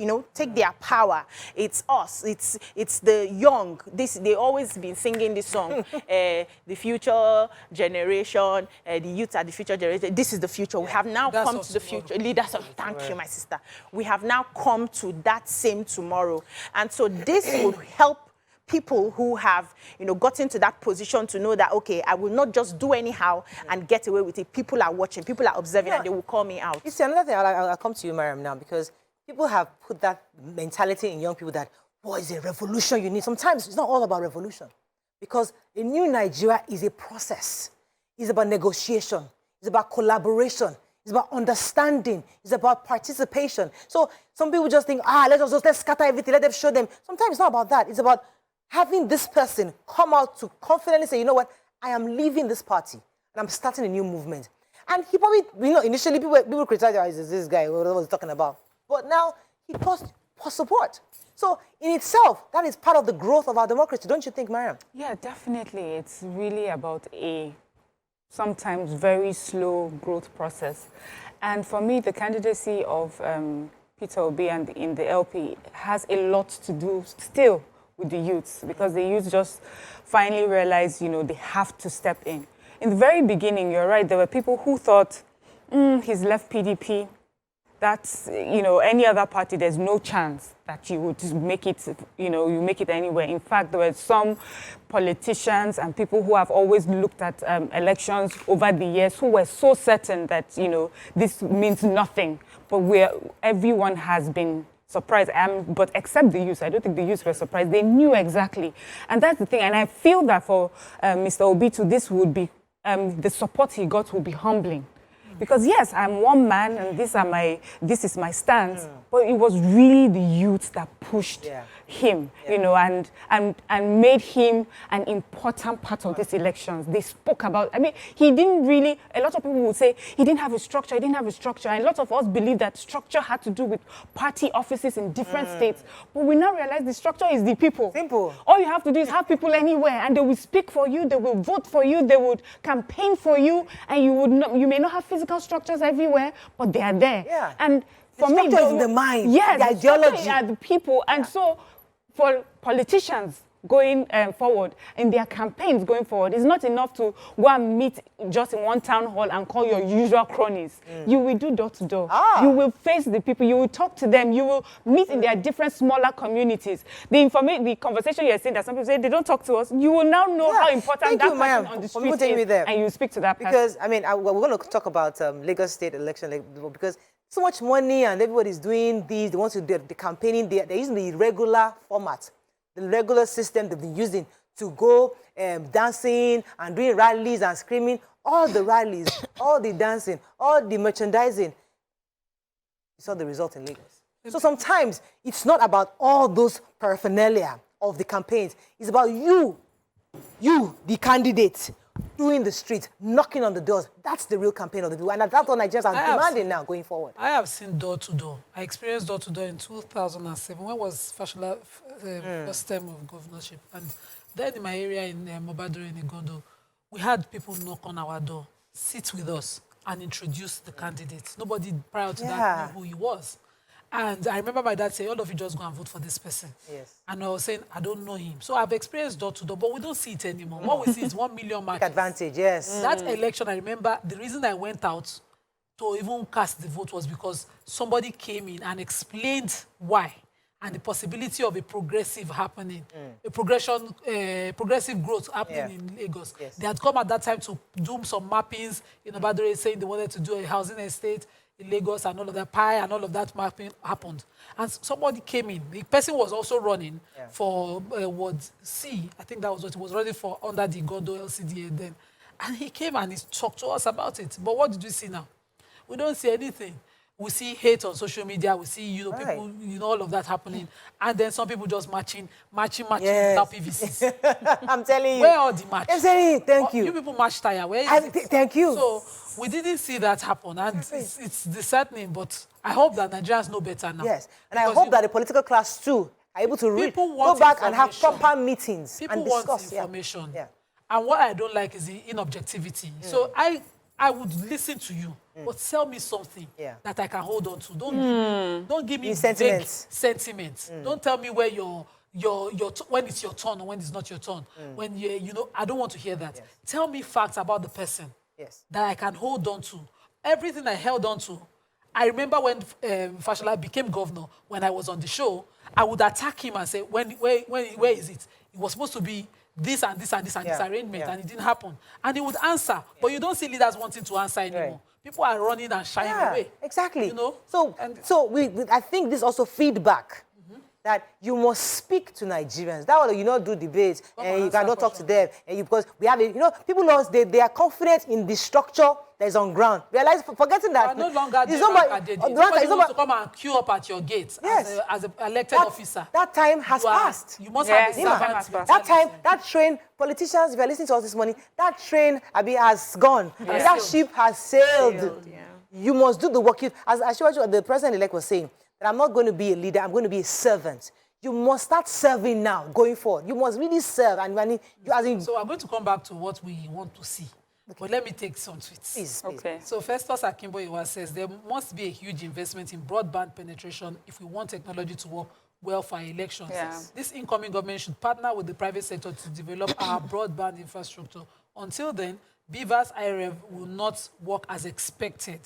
their power. It's us. It's the young. They always been singing this song. The future generation, the youth are the future generation. This is the future. We have now come to the future. Leaders of, thank you, my sister. We have now come to that same tomorrow. And so this would help people who have, gotten to that position to know that, okay, I will not just do anyhow and get away with it. People are watching. People are observing, and they will call me out. You see, another thing, I'll come to you, Mariam, now, because people have put that mentality in young people that, boy, it's a revolution you need. Sometimes it's not all about revolution, because a new Nigeria is a process. It's about negotiation. It's about collaboration. It's about understanding. It's about participation. So some people just think, let's scatter everything. Let them show them. Sometimes it's not about that. It's about having this person come out to confidently say, you know what, I am leaving this party and I'm starting a new movement. And he probably, initially people criticized this guy, what was he talking about? But now he posts support. So in itself, that is part of the growth of our democracy, don't you think, Mariam? Yeah, definitely. It's really about a sometimes very slow growth process. And for me, the candidacy of Peterobi and in the LP has a lot to do still with the youths, because the youths just finally realized, they have to step in. In the very beginning, you're right, there were people who thought, he's left PDP. That's, any other party, there's no chance that you would make it, you make it anywhere. In fact, there were some politicians and people who have always looked at elections over the years who were so certain that, this means nothing. But everyone has been surprised, but except the youth. I don't think the youth were surprised. They knew exactly. And that's the thing. And I feel that for Mr. Obi too, this would be, the support he got would be humbling. Because yes, I'm one man and this is my stance, but it was really the youth that pushed him, you know, and made him an important part of these elections. They spoke about, I mean, he didn't really, a lot of people would say he didn't have a structure, and a lot of us believe that structure had to do with party offices in different states, but we now realize the structure is the people. Simple. All you have to do is have people anywhere, and they will speak for you, they will vote for you, they would campaign for you, and you may not have physical structures everywhere, but they are there. Yeah. And for the me, structure is in the mind, yes, the ideology. Are the people, and so for politicians going forward in their campaigns going forward, it's not enough to go and meet just in one town hall and call your usual cronies. You will do door to door. You will face the people. You will talk to them. You will meet in their different smaller communities. The conversation you're saying that some people say they don't talk to us. You will now know how important that person on the street is, and you speak to that person. Because I mean, we're going to talk about Lagos State election, because so much money and everybody's doing these. They want to do the campaigning. They're using the regular format. The regular system they've been using to go dancing and doing rallies and screaming, all the rallies, all the dancing, all the merchandising. You saw the result in Lagos. So sometimes it's not about all those paraphernalia of the campaigns. It's about you, the candidate, doing the streets, knocking on the doors. That's the real campaign of the people. And that's what Nigerians are demanding now going forward. I have seen door-to-door. I experienced door-to-door in 2007. When was Fashola first term of governorship? And then in my area in Mobadore in Igondo, we had people knock on our door, sit with us, and introduce the candidates. Nobody prior to that knew who he was. And I remember my dad saying, all of you just go and vote for this person. Yes. And I was saying, I don't know him. So I've experienced door-to-door, but we don't see it anymore. What we see is 1 million markets. Advantage, yes. That election, I remember, the reason I went out to even cast the vote was because somebody came in and explained why and the possibility of a progressive happening, a progressive growth happening in Lagos. Yes. They had come at that time to do some mappings in Obadore, saying they wanted to do a housing estate in Lagos and all of that pie and all of that mapping happened. And somebody came in. The person was also running for Ward C. I think that was what he was running for under the Gondo LCDA then. And he came and he talked to us about it. But what did we see now? We don't see anything. We see hate on social media. We see, people, all of that happening. And then some people just marching without PVCs. I'm telling you. Where are the march? I'm telling you, thank you. You people march tire. Where is it? Thank you. So we didn't see that happen. And it's disheartening, but I hope that Nigerians know better now. Yes. And I hope that the political class, too, are able to go back and have proper meetings and discuss. Want information. Yeah. And what I don't like is the inobjectivity. So I would listen to you, but tell me something that I can hold on to. Don't give me sentiments. Don't tell me where when it's your turn or when it's not your turn. When I don't want to hear that. Yes. Tell me facts about the person that I can hold on to. Everything I held on to. I remember when Fashola became governor, when I was on the show, I would attack him and say, where is it? It was supposed to be this and this and this and this arrangement, and it didn't happen. And he would answer, but you don't see leaders wanting to answer anymore. Right. People are running and shying away. Exactly. So I think this also feedback that you must speak to Nigerians. That way you not do debates and you cannot talk to them. And because we have people they are confident in the structure that is on ground. Realize, forgetting that. No longer somebody wants to come and queue up at your gate as an elected officer. That time has passed. You must have that time, that train, politicians, if you're listening to us this morning, that train has gone. That ship has sailed. You must do the work. As the president-elect was saying, that I'm not going to be a leader, I'm going to be a servant. You must start serving now, going forward. You must really serve. So I'm going to come back to what we want to see. Okay. But let me take some tweets. Please. Okay. So Festus Akimboiwa says, there must be a huge investment in broadband penetration if we want technology to work well for elections. Yeah. This incoming government should partner with the private sector to develop our broadband infrastructure. Until then, Beavers IRF will not work as expected.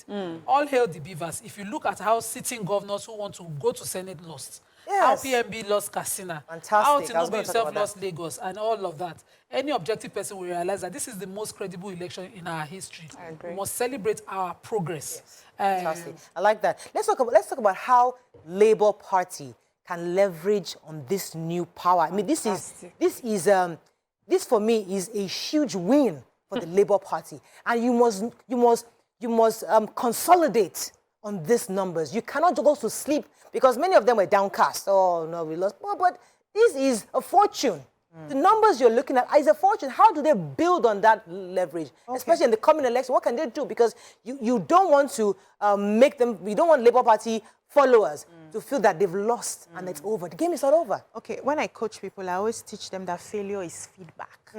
All hail the Beavers. If you look at how sitting governors who want to go to Senate lost, how PMB lost Katsina, how Tinubu himself lost Lagos, and all of that, any objective person will realize that this is the most credible election in our history. I agree. We must celebrate our progress. Yes. Fantastic. I like that. Let's talk about how Labour Party can leverage on this new power. I mean, this for me is a huge win for the Labour Party, and you must you must consolidate on these numbers. You cannot go to sleep because many of them were downcast. Oh, no, we lost. Well, but this is a fortune. The numbers you're looking at is a fortune. How do they build on that leverage, especially in the coming election? What can they do? Because you don't want to make them, you don't want Labour Party followers to feel that they've lost and it's over. The game is not over. Okay, when I coach people, I always teach them that failure is feedback.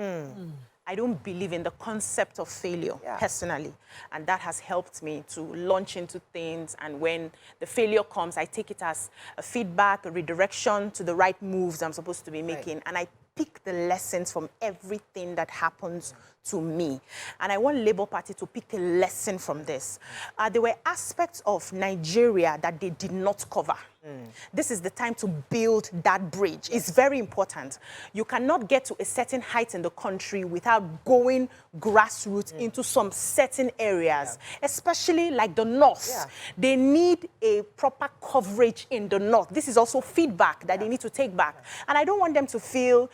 I don't believe in the concept of failure personally. And that has helped me to launch into things. And when the failure comes, I take it as a feedback, a redirection to the right moves I'm supposed to be making. And I pick the lessons from everything that happens to me. And I want Labour Party to pick a lesson from this. There were aspects of Nigeria that they did not cover. This is the time to build that bridge. It's very important. You cannot get to a certain height in the country without going grassroots into some certain areas, especially like the North. They need a proper coverage in the North. This is also feedback that they need to take back. And I don't want them to feel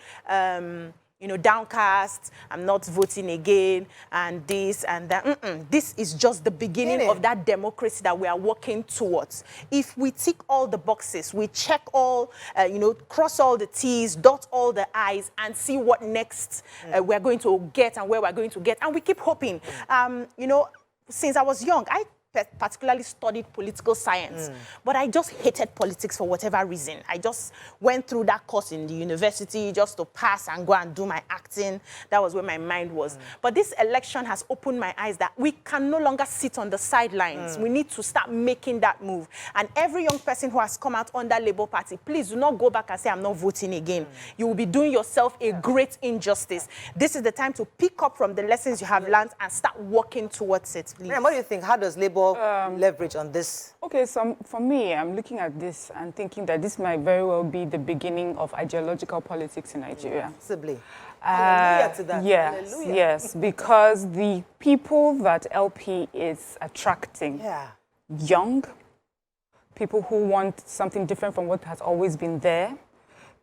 you know, downcast, I'm not voting again, and this and that. This is just the beginning of that democracy that we are working towards. If we tick all the boxes, we check all, you know, cross all the T's, dot all the I's, and see what next we're going to get and where we're going to get. And we keep hoping. You know, since I was young, I particularly studied political science, but I just hated politics for whatever reason. I just went through that course in the university just to pass and go and do my acting. That was where my mind was. But this election has opened my eyes that we can no longer sit on the sidelines. We need to start making that move. And every young person who has come out under Labour Party, please do not go back and say, I'm not voting again. You will be doing yourself a great injustice. This is the time to pick up from the lessons you have learned and start working towards it, please. What do you think? How does Labour leverage on this? Okay, so for me, I'm looking at this and thinking that this might very well be the beginning of ideological politics in Nigeria. Possibly. Hallelujah to that. Yes, Hallelujah. yes, because the people that LP is attracting, young, people who want something different from what has always been there,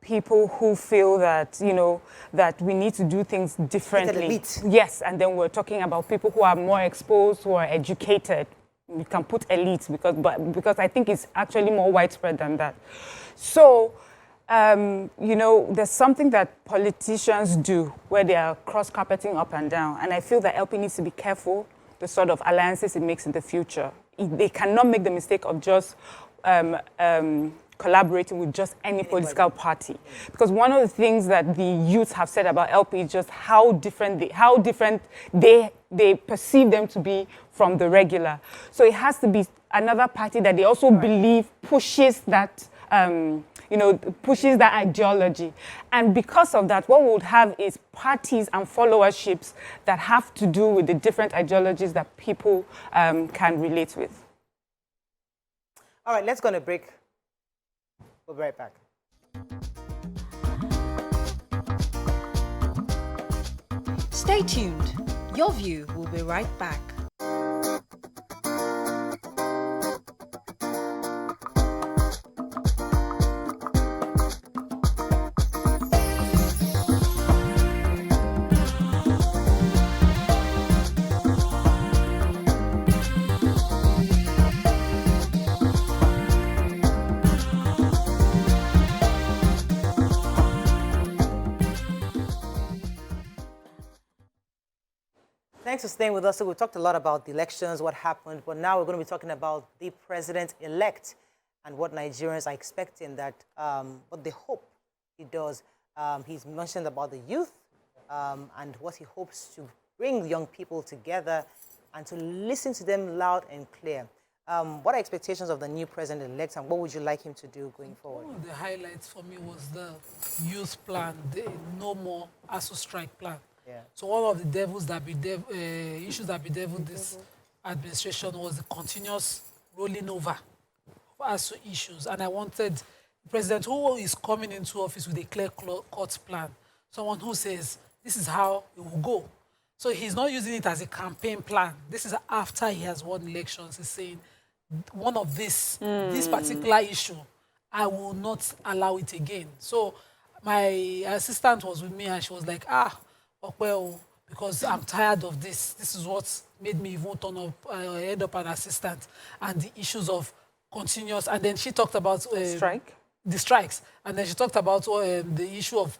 people who feel that, you know, that we need to do things differently. Yes, and then we're talking about people who are more exposed, who are educated. We can put elite because I think it's actually more widespread than that. So, you know, there's something that politicians do where they are cross-carpeting up and down. And I feel that LP needs to be careful the sort of alliances it makes in the future. They cannot make the mistake of just collaborating with just any political party. Because one of the things that the youth have said about LP is just how different they perceive them to be from the regular. So it has to be another party that they also believe pushes that, you know, pushes that ideology. And because of that, what we would have is parties and followerships that have to do with the different ideologies that people can relate with. All right, let's go on a break. We'll be right back. Stay tuned. Your view will be right back. Thanks for staying with us. So we talked a lot about the elections, what happened, but now we're going to be talking about the president-elect and what Nigerians are expecting, that what they hope he does. He's mentioned about the youth and what he hopes to bring young people together and to listen to them loud and clear. What are expectations of the new president-elect, and what would you like him to do going forward? One of the highlights for me was the youth plan, the No More ASU strike plan. So one of the issues that bedeviled this administration was the continuous rolling over of ASU issues. And I wanted the president who is coming into office with a clear-cut plan, someone who says, this is how it will go. So he's not using it as a campaign plan. This is after he has won elections. He's saying, one of this particular issue, I will not allow it again. So my assistant was with me and she was like, well, because I'm tired of this. This is what made me even turn up, end up an assistant, and the issues of continuous. And then she talked about the strikes, and then she talked about the issue of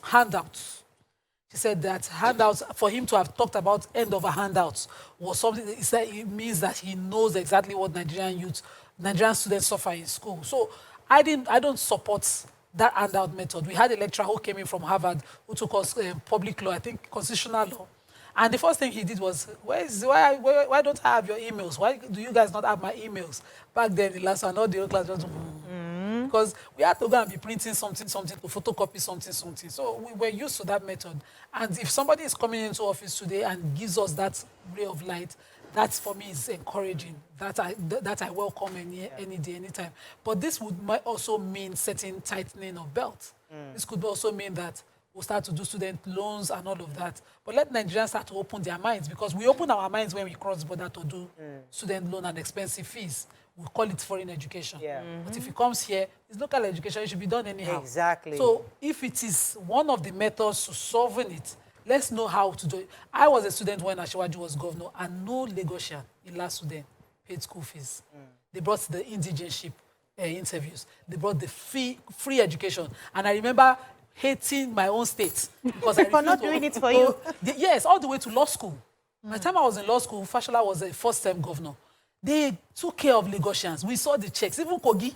handouts. She said that handouts, for him to have talked about end of a handouts was something, it means that he knows exactly what Nigerian students suffer in school. So I don't support that handout method. We had a lecturer who came in from Harvard who took us public law, I think constitutional law. And the first thing he did was, why don't I have your emails? Why do you guys not have my emails? Back then, the last one, all the old class just, because we had to go and be printing something, to photocopy something. So we were used to that method. And if somebody is coming into office today and gives us that ray of light, that for me is encouraging. That I welcome any day, anytime. But this might also mean certain tightening of belt. This could also mean that we'll start to do student loans and all of that. But let Nigerians start to open their minds, because we open our minds when we cross border to do student loan and expensive fees. We call it foreign education. Yeah. But if it comes here, it's local education. It should be done anyhow. Exactly. So if it is one of the methods to solving it, let's know how to do it. I was a student when Asiwaju was governor, and no Lagosian in last Sudan paid school fees. They brought the indigenship interviews. They brought the free education. And I remember hating my own state because I for not doing it for you. Yes, all the way to law school. By the time I was in law school, Fashola was a first-time governor. They took care of Lagosians. We saw the checks. Even Kogi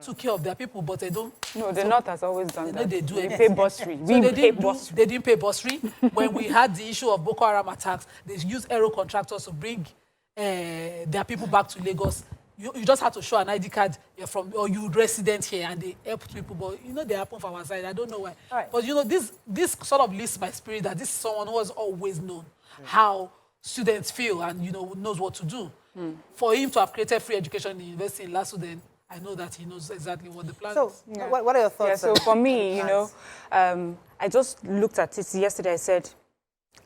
took care of their people, but they don't. No, the North has always done that. They do We it. pay bursary. So they didn't pay bursary. When we had the issue of Boko Haram attacks, they used aero contractors to bring their people back to Lagos. You just have to show an ID card or you resident here, and they help people. But they happen from our side. I don't know why. Right. But this sort of lifts my spirit that this is someone who has always known how students feel and knows what to do. For him to have created free education in the university in last Sudan, I know that he knows exactly what the plan So, is. what are your thoughts? So for me, I just looked at it yesterday. I said,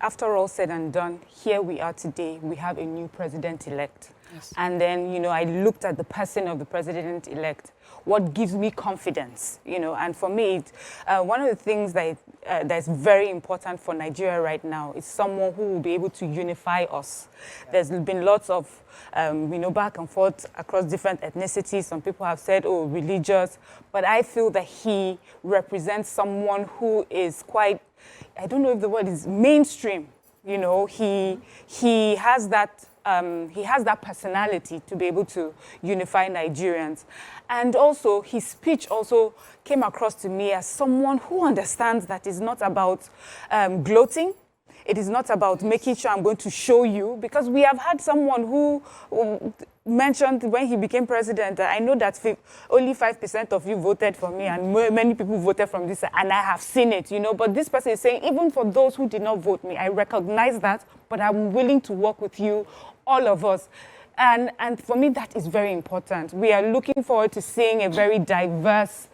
after all said and done, here we are today. We have a new president-elect. Yes. And then, I looked at the person of the president-elect. What gives me confidence, And for me, one of the things that's very important for Nigeria right now is someone who will be able to unify us. There's been lots of, back and forth across different ethnicities. Some people have said, religious. But I feel that he represents someone who is quite, I don't know if the word is mainstream. He has that personality to be able to unify Nigerians. And also, his speech also came across to me as someone who understands that it's not about gloating. It is not about making sure I'm going to show you, because we have had someone who mentioned when he became president, I know that only 5% of you voted for me and many people voted from this, and I have seen it, But this person is saying, even for those who did not vote me, I recognize that, but I'm willing to work with you, all of us. And for me, that is very important. We are looking forward to seeing a very diverse,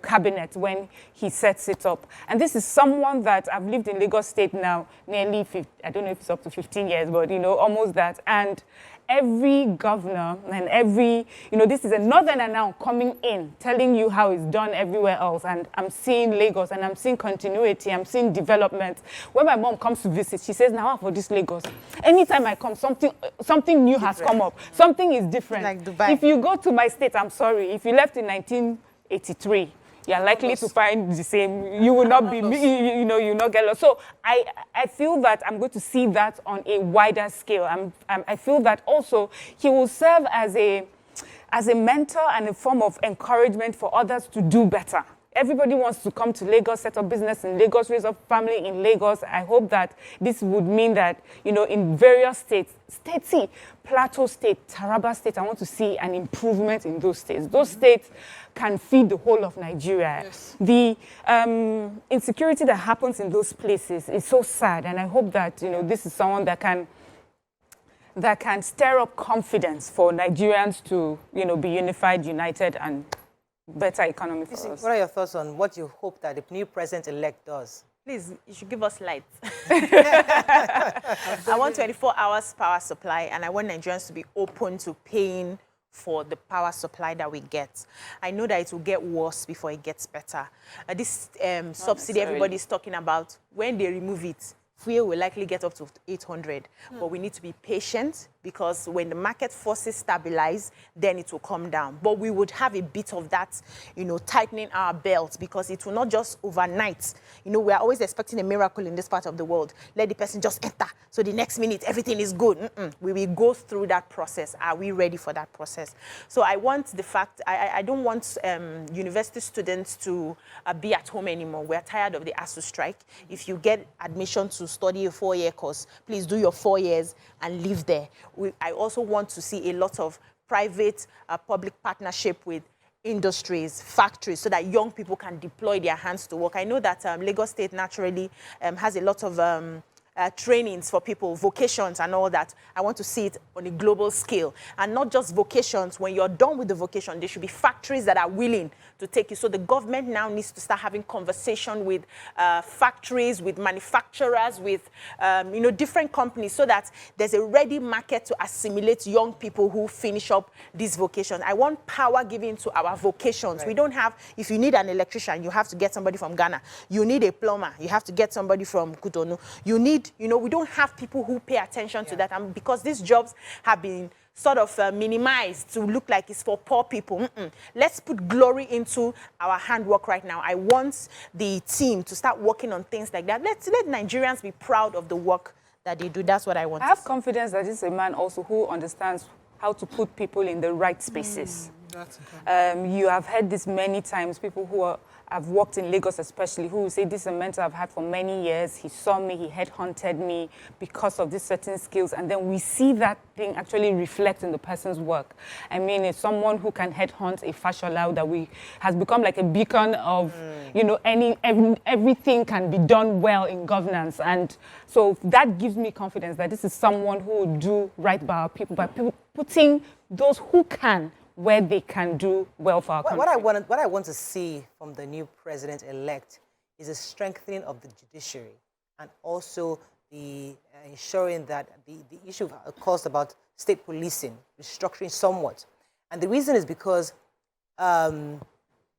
cabinet when he sets it up. And this is someone that I've lived in Lagos State now nearly, I don't know if it's up to 15 years, but, almost that. And every governor and every, this is a northerner now coming in, telling you how it's done everywhere else. And I'm seeing Lagos and I'm seeing continuity, I'm seeing development. When my mom comes to visit, she says, now for this Lagos. Anytime I come, something new has come up. Something is different. Like Dubai. If you go to my state, I'm sorry, if you left in 1983, you're likely to find the same. You will not be, you will not get lost. So I feel that I'm going to see that on a wider scale. I feel that also he will serve as a mentor and a form of encouragement for others to do better. Everybody wants to come to Lagos, set up business in Lagos, raise up family in Lagos. I hope that this would mean that, in various states, Plateau State, Taraba State, I want to see an improvement in those states. Those states can feed the whole of Nigeria. Yes. The insecurity that happens in those places is so sad, and I hope that, this is someone that can stir up confidence for Nigerians to, be unified, united, and better economy for us. What are your thoughts on what you hope that the new president-elect does? Please, you should give us light. I want 24 hours power supply, and I want Nigerians to be open to paying for the power supply that we get. I know that it will get worse before it gets better. This subsidy everybody's talking about, when they remove it, fuel will likely get up to 800. But we need to be patient, because when the market forces stabilize, then it will come down. But we would have a bit of that, tightening our belt, because it will not just overnight. We are always expecting a miracle in this part of the world. Let the person just enter, so the next minute everything is good. We will go through that process. Are we ready for that process? So I want the fact, I don't want university students to be at home anymore. We're tired of the ASU strike. If you get admission to study a 4-year course, please do your 4 years and live there. I also want to see a lot of private public partnership with industries, factories, so that young people can deploy their hands to work. I know that Lagos State naturally has a lot of trainings for people, vocations and all that. I want to see it on a global scale. And not just vocations. When you're done with the vocation, there should be factories that are willing to take you. So the government now needs to start having conversation with factories, with manufacturers, with different companies, so that there's a ready market to assimilate young people who finish up these vocations. I want power given to our vocations. Right. We don't have, if you need an electrician, you have to get somebody from Ghana. You need a plumber, you have to get somebody from Cotonou. You need, we don't have people who pay attention to that. And because these jobs have been sort of minimized to look like it's for poor people. Let's put glory into our handwork right now. I want the team to start working on things like that. Let Nigerians be proud of the work that they do. That's what I want. I have confidence that this is a man also who understands how to put people in the right spaces. You have heard this many times, people who have worked in Lagos especially, who will say, this is a mentor I've had for many years. He saw me, he headhunted me because of these certain skills. And then we see that thing actually reflect in the person's work. I mean, it's someone who can headhunt a fashola that has become like a beacon of, everything can be done well in governance. And so that gives me confidence that this is someone who will do right by our people, by putting those who can where they can do well for our country. What I want to see from the new president-elect is a strengthening of the judiciary, and also the ensuring that the issue, of course, about state policing, restructuring somewhat. And the reason is because when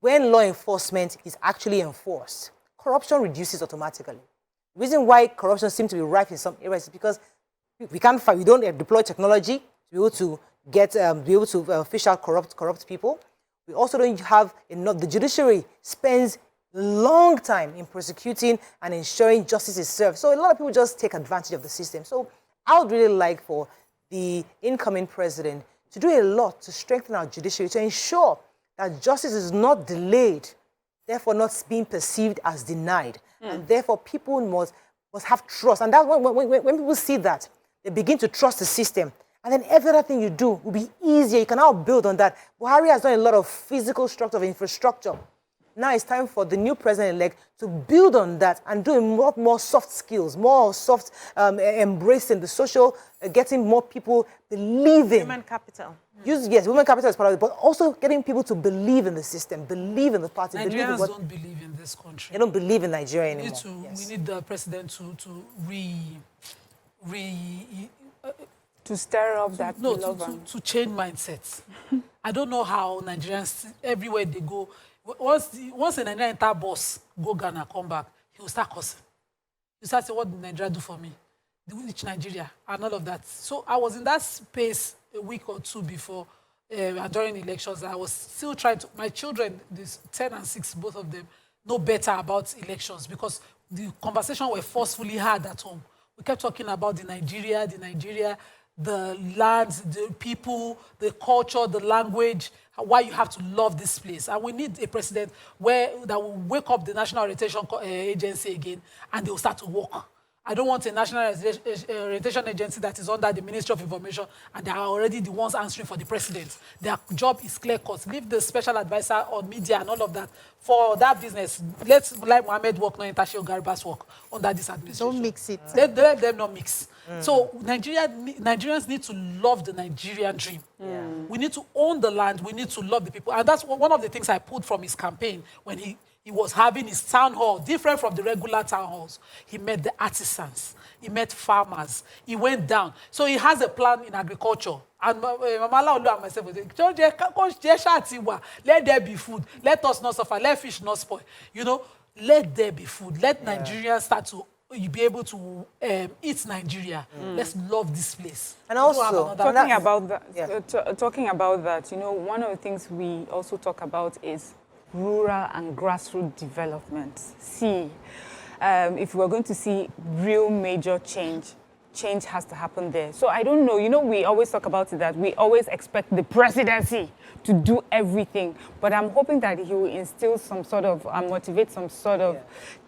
law enforcement is actually enforced, corruption reduces automatically. The reason why corruption seems to be rife in some areas is because we don't deploy technology to be able to fish out corrupt people. We also don't have enough. The judiciary spends a long time in prosecuting and ensuring justice is served. So a lot of people just take advantage of the system. So I would really like for the incoming president to do a lot to strengthen our judiciary, to ensure that justice is not delayed, therefore not being perceived as denied. And therefore people must have trust. And that's when people see that, they begin to trust the system. And then every other thing you do will be easier. You can now build on that. Buhari has done a lot of physical structure, of infrastructure. Now it's time for the new president-elect to build on that and do a lot more soft skills, more soft embracing the social, getting more people believing. Human capital. Yes, women capital is part of it, but also getting people to believe in the system, believe in the party. Nigerians don't believe in this country. They don't believe in Nigeria anymore. We need the president to stir up that love. To change mindsets. I don't know how Nigerians, everywhere they go, once a Nigerian entire boss go Ghana, come back, he will start cursing. He will start saying, what did Nigeria do for me? Which Nigeria? And all of that. So I was in that space a week or two before, during elections. I was still trying to, my children, this 10 and 6, both of them, know better about elections because the conversation were forcefully had at home. We kept talking about the Nigeria, the lands, the people, the culture, the language, why you have to love this place. And we need a president that will wake up the National Orientation Agency again and they will start to work. I don't want a National Orientation Agency that is under the Ministry of Information and they are already the ones answering for the president. Their job is clear-cut. Leave the special advisor on media and all of that for that business. Let's let Mohammed work, not Tashi Gariba's work under this administration. Don't mix it. Let them not mix. So Nigerians need to love the Nigerian dream. We need to own the land. We need to love the people. And that's one of the things I pulled from his campaign when he was having his town hall, different from the regular town halls. He met the artisans. He met farmers. He went down. So he has a plan in agriculture. And Mama Laolu and myself, let there be food. Let us not suffer. Let fish not spoil. You know, let there be food. Let Nigerians start to be able to eat Nigeria. Let's love this place. And also, talking about that, you know, one of the things we also talk about is rural and grassroots development. See, if we're going to see real major change has to happen there. So I don't know, you know, we always talk about it that we always expect the presidency to do everything, but I'm hoping that he will instill some sort of, motivate some sort of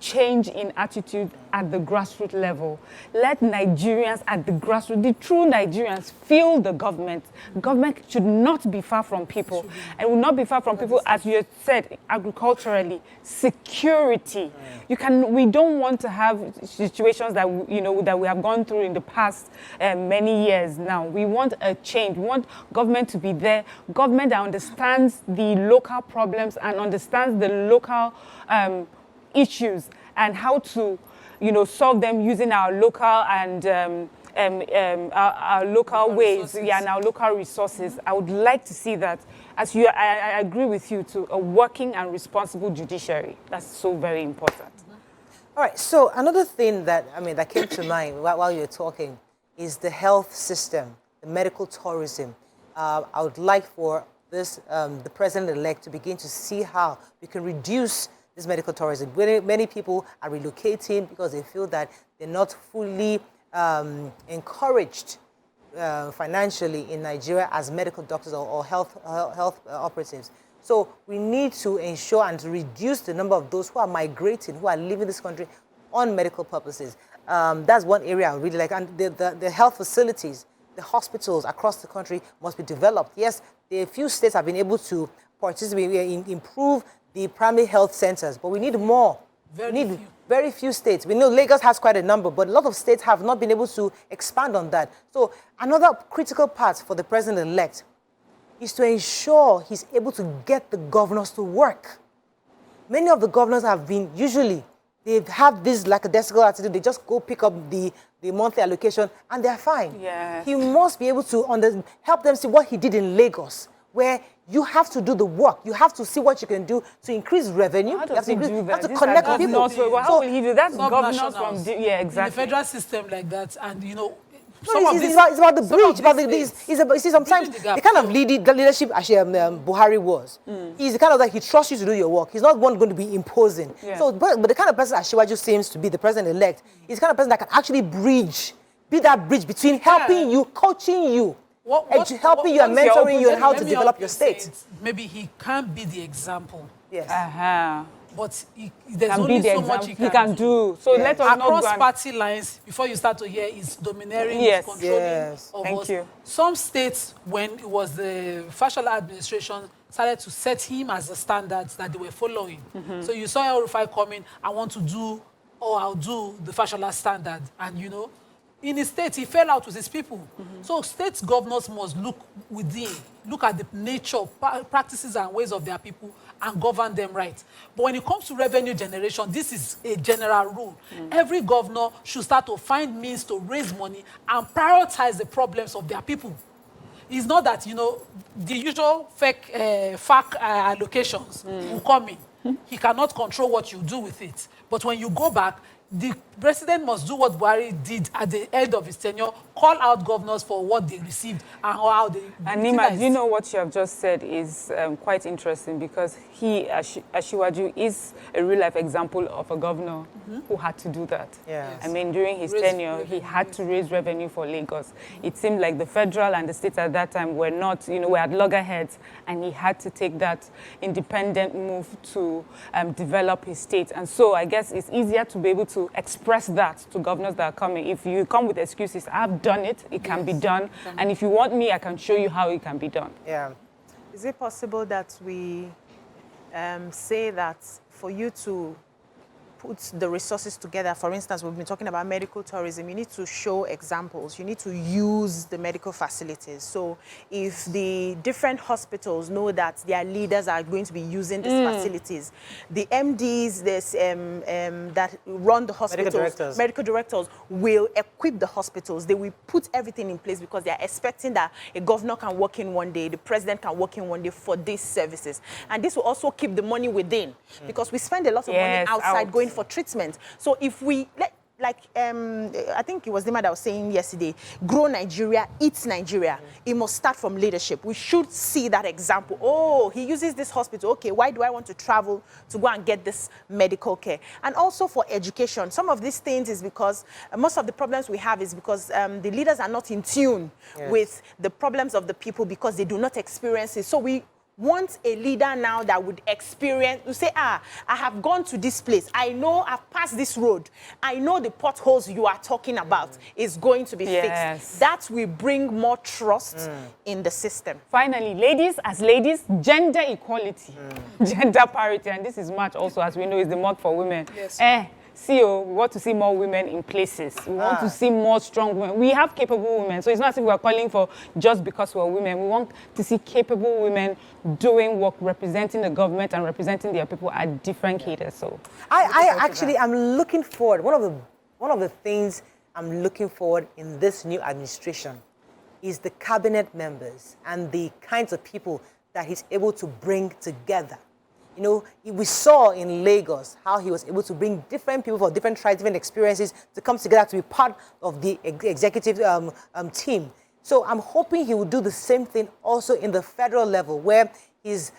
change in attitude at the grassroots level. Let Nigerians at the grassroots, the true Nigerians, feel the government. Government should not be far from people, and will not be far from people, as you said, agriculturally, security. We don't want to have situations that, you know, that we have gone through in the past many years now. We want a change. We want government to be there. Government that understands the local problems and understands the local issues and how to, you know, solve them using our local and our local ways, and our local resources. I would like to see that. I agree with you, to a working and responsible judiciary. That's so very important. All right, so another thing that came to mind while you were talking is the health system, the medical tourism. I would like for the president-elect to begin to see how we can reduce this medical tourism. Many people are relocating because they feel that they're not fully encouraged financially in Nigeria as medical doctors or health operatives. So we need to ensure and to reduce the number of those who are migrating, who are leaving this country on medical purposes. That's one area I really like. And the health facilities, the hospitals across the country must be developed. Yes, a few states have been able to participate in improve the primary health centers, but we need more. Very few states. We know Lagos has quite a number, but a lot of states have not been able to expand on that. So another critical part for the president-elect is to ensure he's able to get the governors to work. Many of the governors have been, usually, they have this lackadaisical attitude. They just go pick up the monthly allocation and they're fine. Yes. He must be able to help them see what he did in Lagos, where you have to do the work. You have to see what you can do to increase revenue. How does he do that? You have to connect with people. How will he do that? Governors from exactly. In the federal system like that, and you know. It's about the bridge. See, sometimes the kind of leadership Buhari was. He's the kind of that he trusts you to do your work. He's not one going to be imposing. Yeah. So, but the kind of person Asiwaju seems to be, the president-elect, is the kind of person that can actually be that bridge between helping you, coaching you, helping you and mentoring you on how to develop your state. Maybe he can't be the example. Yes. But there's only so much he can do. So let us across party lines, before you start to hear, is domineering, controlling of us. Some states, when it was the Fashola administration, started to set him as the standards that they were following. So you saw El Rufai coming, I'll do the Fashola standard. And you know, in his state, he fell out with his people. So state governors must look within, look at the nature, practices and ways of their people and govern them right. But when it comes to revenue generation, this is a general rule. Every governor should start to find means to raise money and prioritize the problems of their people. It's not that, you know, the usual FAC allocations will come in. He cannot control what you do with it. But when you go back, the president must do what Buhari did at the end of his tenure, call out governors for what they received and how they... And Nima, you know what you have just said is quite interesting, because he, Asiwaju, is a real-life example of a governor who had to do that. Yes. I mean, during his tenure, he had to raise revenue for Lagos. It seemed like the federal and the states at that time were not, you know, were at loggerheads, and he had to take that independent move to develop his state. And so I guess it's easier to be able to express that to governors that are coming. If you come with excuses, I've done it, it can be done. And if you want me, I can show you how it can be done. Yeah. Is it possible that we say that for you to put the resources together, for instance, we've been talking about medical tourism, you need to show examples. You need to use the medical facilities. So if the different hospitals know that their leaders are going to be using these facilities, the MDs that run the hospitals, medical directors will equip the hospitals. They will put everything in place because they are expecting that a governor can work in one day, the president can work in one day for these services. And this will also keep the money within because we spend a lot of money outside going for treatment. So if we I think it was Dima that was saying yesterday, grow Nigeria, eat Nigeria. It must start from leadership. We should see that example. Oh, he uses this hospital. Okay, why do I want to travel to go and get this medical care? And also for education. Some of these things is because most of the problems we have is because the leaders are not in tune with the problems of the people because they do not experience it. So we want a leader now that would experience, to say, I have gone to this place. I know I've passed this road. I know the potholes you are talking about is going to be fixed. That will bring more trust in the system. Finally, ladies as ladies, gender equality, gender parity, and this is March also, as we know, is the month for women. Yes. CEO, we want to see more women in places. We want to see more strong women. We have capable women, so it's not as if we're calling for just because we're women. We want to see capable women doing work, representing the government and representing their people at different cadres. So I'm looking forward. One of the things I'm looking forward in this new administration is the cabinet members and the kinds of people that he's able to bring together. You know, we saw in Lagos how he was able to bring different people from different tribes, different experiences to come together to be part of the executive team. So I'm hoping he will do the same thing also in the federal level, where he's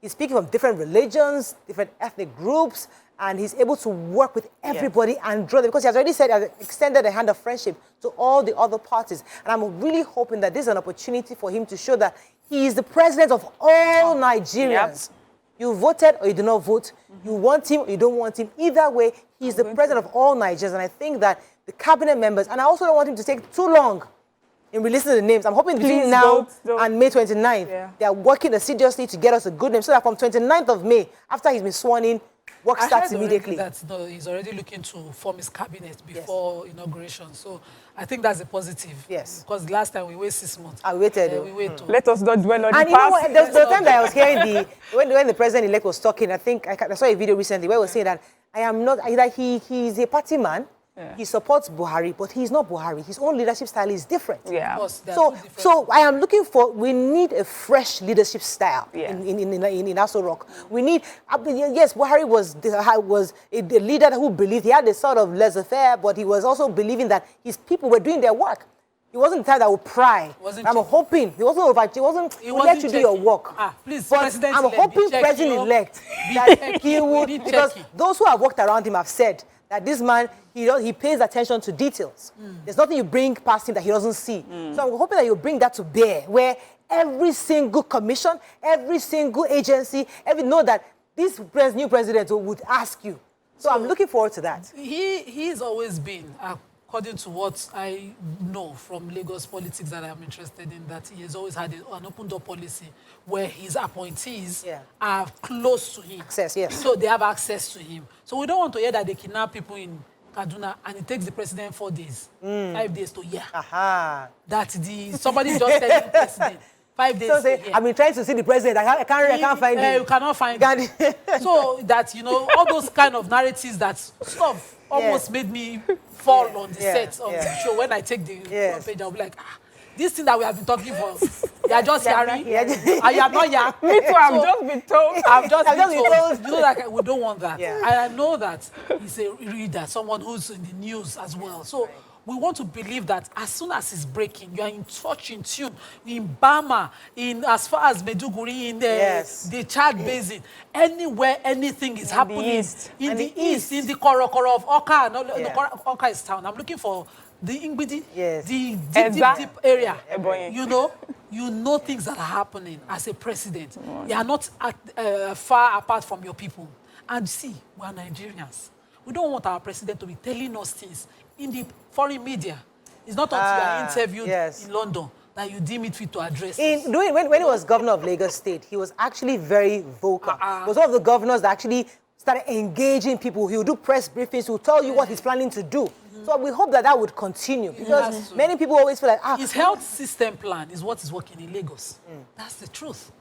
speaking from different religions, different ethnic groups, and he's able to work with everybody and draw them, because he has already said, he has extended a hand of friendship to all the other parties. And I'm really hoping that this is an opportunity for him to show that he is the president of all Nigerians. You voted or you do not vote. You want him or you don't want him. Either way, he's the president of all Nigerians. And I think that the cabinet members, and I also don't want him to take too long in releasing the names. I'm hoping between now and May 29th, they are working assiduously to get us a good name, so that from 29th of May, after he's been sworn in, work starts immediately. He's already looking to form his cabinet before inauguration. So I think that's a positive. Yes. Because last time we waited 6 months. I waited. We waited. Let us not dwell on the past. And you know what? There was the time that I was hearing when the president-elect was talking, I think I saw a video recently where he was saying that I am not, that he's a party man. He supports Buhari, but he's not Buhari. His own leadership style is different. So I am looking for, we need a fresh leadership style in Aso Rock. We need, yes, Buhari was a leader who believed, he had a sort of laissez-faire, but he was also believing that his people were doing their work. He wasn't the type that would pry. I'm hoping, he would let you do your work. Please, but I'm hoping President-elect that he would, because those who have worked around him have said that this man, he pays attention to details. There's nothing you bring past him that he doesn't see. So I'm hoping that you bring that to bear, where every single commission, every single agency, know that this new president would ask you. So I'm looking forward to that. He's always been, according to what I know from Lagos politics that I'm interested in, that he has always had an open door policy where his appointees are close to him. So they have access to him. So we don't want to hear that they kidnap people in Kaduna and it takes the president 4 days, 5 days to hear. That somebody just telling the president 5 days to hear. I've been trying to see the president. I can't find him. You cannot find him. So that, all those kind of narratives that stuff almost made me fall on the set of the show. When I take the front page, I'll be like, this thing that we have been talking for, you are just hearing, and you are not hearing. Me too, I've just been told. I've just been told. You know, like, we don't want that. And I know that he's a reader, someone who's in the news as well. So we want to believe that as soon as it's breaking, you are in touch, in tune, in Bama, in as far as Meduguri, in the Chad Basin, anywhere anything is happening. In the east, in the Korokoro of Oka. Oka is town. I'm looking for the Ingbidi, the deep area. You know things that are happening as a president. You are not far apart from your people. And see, we are Nigerians. We don't want our president to be telling us things in the foreign media. It's not until you are interviewed in London that you deem it fit to address us. When he was governor of Lagos State, he was actually very vocal. He was one of the governors that actually started engaging people. He would do press briefings. He would tell you what he's planning to do. So we hope that would continue, because many people always feel like, his health system plan is what is working in Lagos. That's the truth.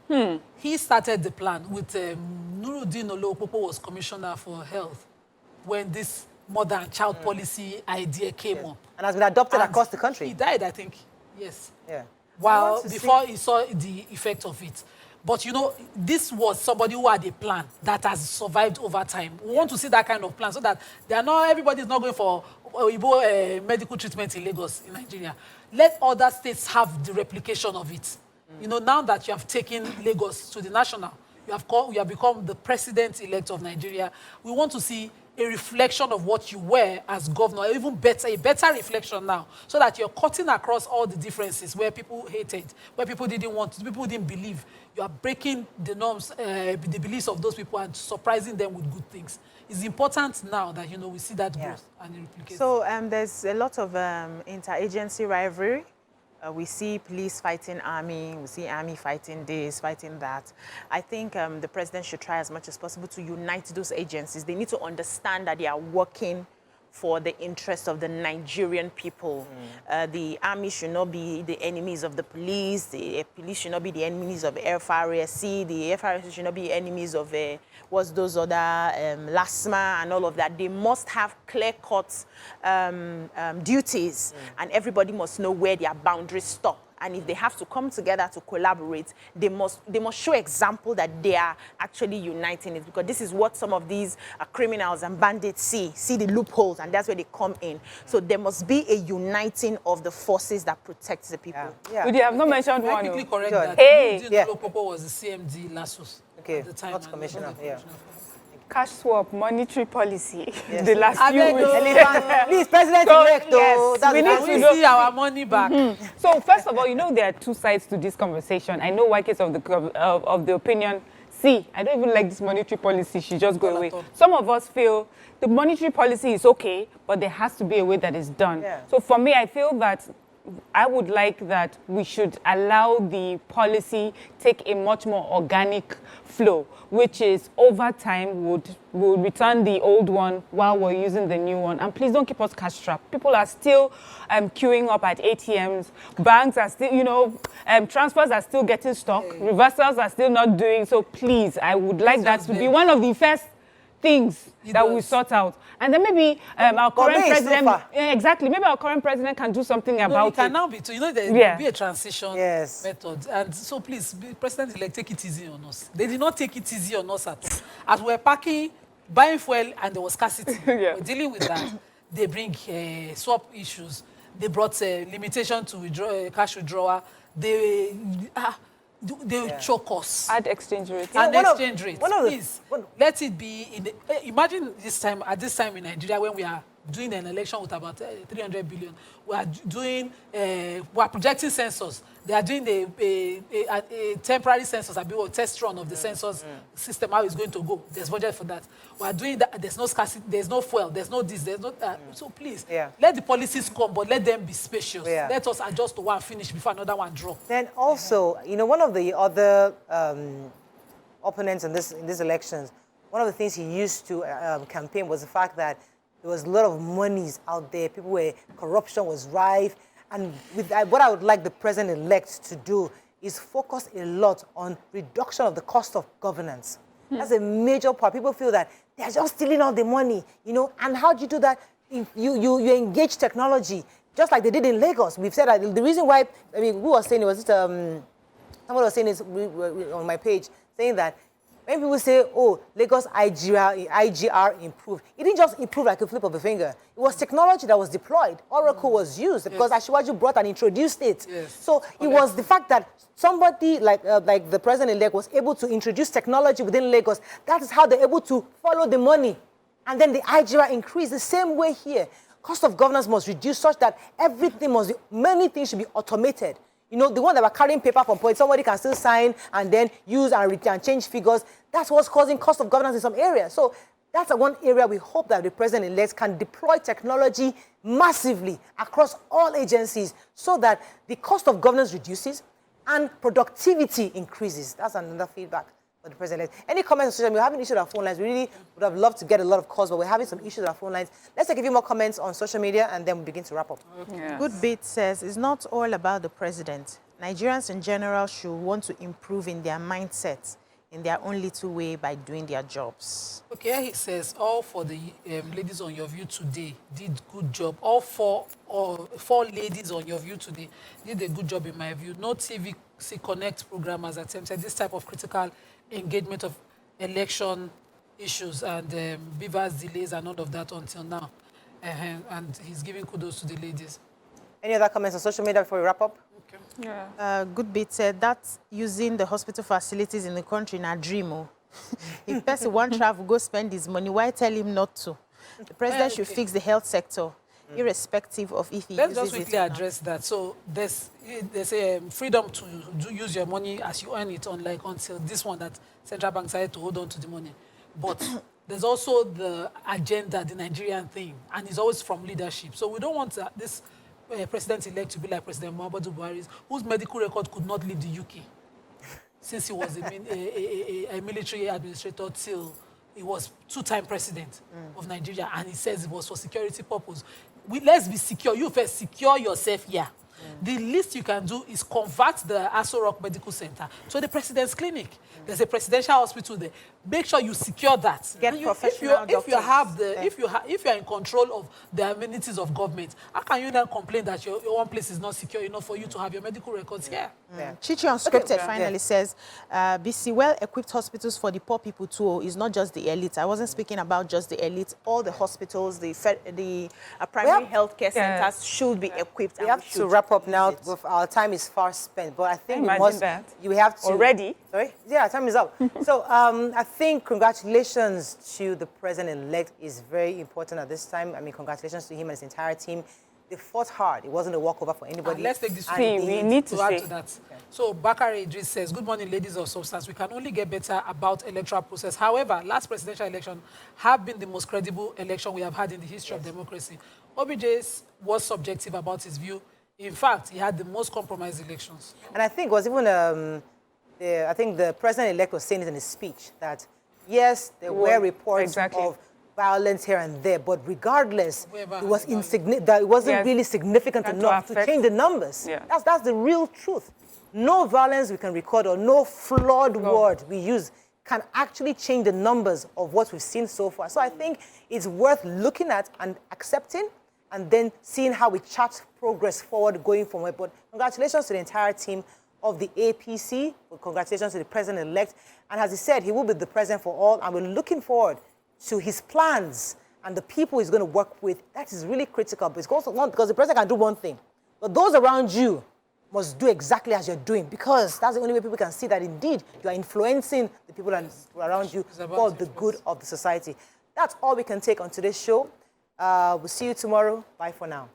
He started the plan with Nuruddin Olopopo was commissioner for health when this mother and child policy idea came up. And has been adopted across the country. He died, I think, yes. Yeah. Well, before he saw the effect of it. But, you know, this was somebody who had a plan that has survived over time. We want to see that kind of plan so that everybody is not going for medical treatment in Lagos, in Nigeria. Let other states have the replication of it. You know, now that you have taken Lagos to the national, you have become the president-elect of Nigeria. We want to see a reflection of what you were as governor, even better, a better reflection now, so that you're cutting across all the differences where people hated, where people didn't want to, people didn't believe. You are breaking the norms, the beliefs of those people and surprising them with good things. It's important now that, you know, we see that growth and replicate. So there's a lot of interagency rivalry. We see police fighting army, we see army fighting this, fighting that. I think the president should try as much as possible to unite those agencies. They need to understand that they are working for the interests of the Nigerian people. The army should not be the enemies of the police should not be the enemies of FRSC, the FRSC should not be enemies of what's those other LASMA and all of that. They must have clear-cut duties, and everybody must know where their boundaries stop. And if they have to come together to collaborate, they must show example that they are actually uniting it, because this is what some of these criminals and bandits see the loopholes, and that's where they come in. So there must be a uniting of the forces that protects the people. Yeah. But you have not mentioned one. I quickly correct that. Olopopo was the CMD Lasos at the time. Not commissioner. Cash swap, monetary policy. The last few weeks. Please, President-elect, we need to see our money back. So first of all, you know there are two sides to this conversation. I know Wike's of the opinion, see, I don't even like this monetary policy, she just go away. Some of us feel the monetary policy is okay, but there has to be a way that it's done. So for me, I feel that I would like that we should allow the policy take a much more organic flow, which is over time would return the old one while we're using the new one. And please don't keep us cash strapped. People are still queuing up at ATMs. Banks are still, you know, transfers are still getting stuck. Reversals are still not doing. So please, I would like that to be one of the first things that we sort out. And then maybe our current president, maybe our current president can do something about it. It can now be, you know, there will be a transition method. And so please, President-elect, take it easy on us. They did not take it easy on us at all. As we're packing, buying fuel, and there was scarcity. We're dealing with that. They bring swap issues. They brought limitation to cash withdrawal. They choke us. Add exchange rate. And exchange rate. Please, let it be in the, imagine this time, at this time in Nigeria, when we are doing an election with about 300 billion, we are doing, we are projecting census. They are doing a temporary census, a test run of the census system, how it's going to go. There's budget for that. We are doing that. There's no scarcity, there's no fuel, there's no this, there's no that. So please, let the policies come, but let them be spacious. Let us adjust to one finish before another one drop. Then also, you know, one of the other opponents in these elections, one of the things he used to campaign was the fact that there was a lot of monies out there. Corruption was rife. And what I would like the president-elect to do is focus a lot on reduction of the cost of governance. That's a major part. People feel that they're just stealing all the money, you know. And how do you do that? If you engage technology, just like they did in Lagos. We've said that the reason why, I mean, who was saying it? Was it, someone was saying this on my page, saying that when people say, oh, Lagos IGR improved, it didn't just improve like a flip of a finger. It was technology that was deployed. Oracle was used because Ashiwaju brought and introduced it. So it was the fact that somebody like the president-elect was able to introduce technology within Lagos. That is how they're able to follow the money. And then the IGR increased the same way here. Cost of governance must reduce such that many things should be automated. You know, the one that were carrying paper from point, somebody can still sign and then use and change figures. That's what's causing cost of governance in some areas. So that's one area we hope that the president-elect can deploy technology massively across all agencies so that the cost of governance reduces and productivity increases. That's another feedback for the president. Any comments on social media? We're having issues with our phone lines. We really would have loved to get a lot of calls, but we're having some issues with our phone lines. Let's take a few more comments on social media, and then we begin to wrap up. Yes. Good Bit says, it's not all about the president. Nigerians in general should want to improve in their mindset in their own little way by doing their jobs. Okay, he says, all for the ladies on your view today did good job. All four ladies on your view today did a good job in my view. No TVC Connect programmers attempted this type of critical engagement of election issues and Beaver's delays and all of that until now. And he's giving kudos to the ladies. Any other comments on social media before we wrap up? Okay. Yeah. Good Bit said that using the hospital facilities in the country in a dream. Oh. If person want travel, go spend his money. Why tell him not to? The president should fix the health sector, irrespective of if he Let's uses just quickly address that. So there's a freedom to use your money as you earn it, unlike until this one that central bank decided to hold on to the money. But there's also the agenda, the Nigerian thing, and it's always from leadership. So we don't want this president-elect to be like President Muhammadu Buhari, whose medical record could not leave the UK since he was a military administrator till he was two-time president of Nigeria, and he says it was for security purpose. Let's be secure. You first secure yourself here. The least you can do is convert the Aso Rock Medical Center to the president's clinic. There's a presidential hospital there. Make sure you secure that. Get professional doctors. If you are in control of the amenities of government, how can you then complain that your one place is not secure enough for you to have your medical records here? Chichi Unscripted finally says, BC, well-equipped hospitals for the poor people too is not just the elite. I wasn't speaking about just the elite. All the hospitals, the primary healthcare centers should be equipped. We have to wrap up now. Our time is far spent, but I think you have to... Already? Sorry? Yeah, time is up. So I think congratulations to the president-elect is very important at this time. I mean, congratulations to him and his entire team. They fought hard. It wasn't a walkover for anybody. And let's take this we need to add say to that. Okay. So Bakari Idris says, good morning, ladies of substance. We can only get better about electoral process. However, last presidential election have been the most credible election we have had in the history of democracy. OBJ was subjective about his view. In fact, he had the most compromised elections. And I think it was even, I think the president-elect was saying it in his speech, that yes, there were reports of violence here and there, but regardless, it was it wasn't really significant enough to change the numbers. Yeah. That's the real truth. No violence we can record or no flawed word we use can actually change the numbers of what we've seen so far. So I think it's worth looking at and accepting, and then seeing how we chart progress forward going forward. But congratulations to the entire team of the APC. Congratulations to the president-elect. And as he said, he will be the president for all, and we're looking forward to his plans and the people he's going to work with. That is really critical. But it's also because the president can do one thing, but those around you must do exactly as you're doing, because that's the only way people can see that indeed you are influencing the people around you for the good of the society. That's all we can take on today's show. We'll see you tomorrow. Bye for now.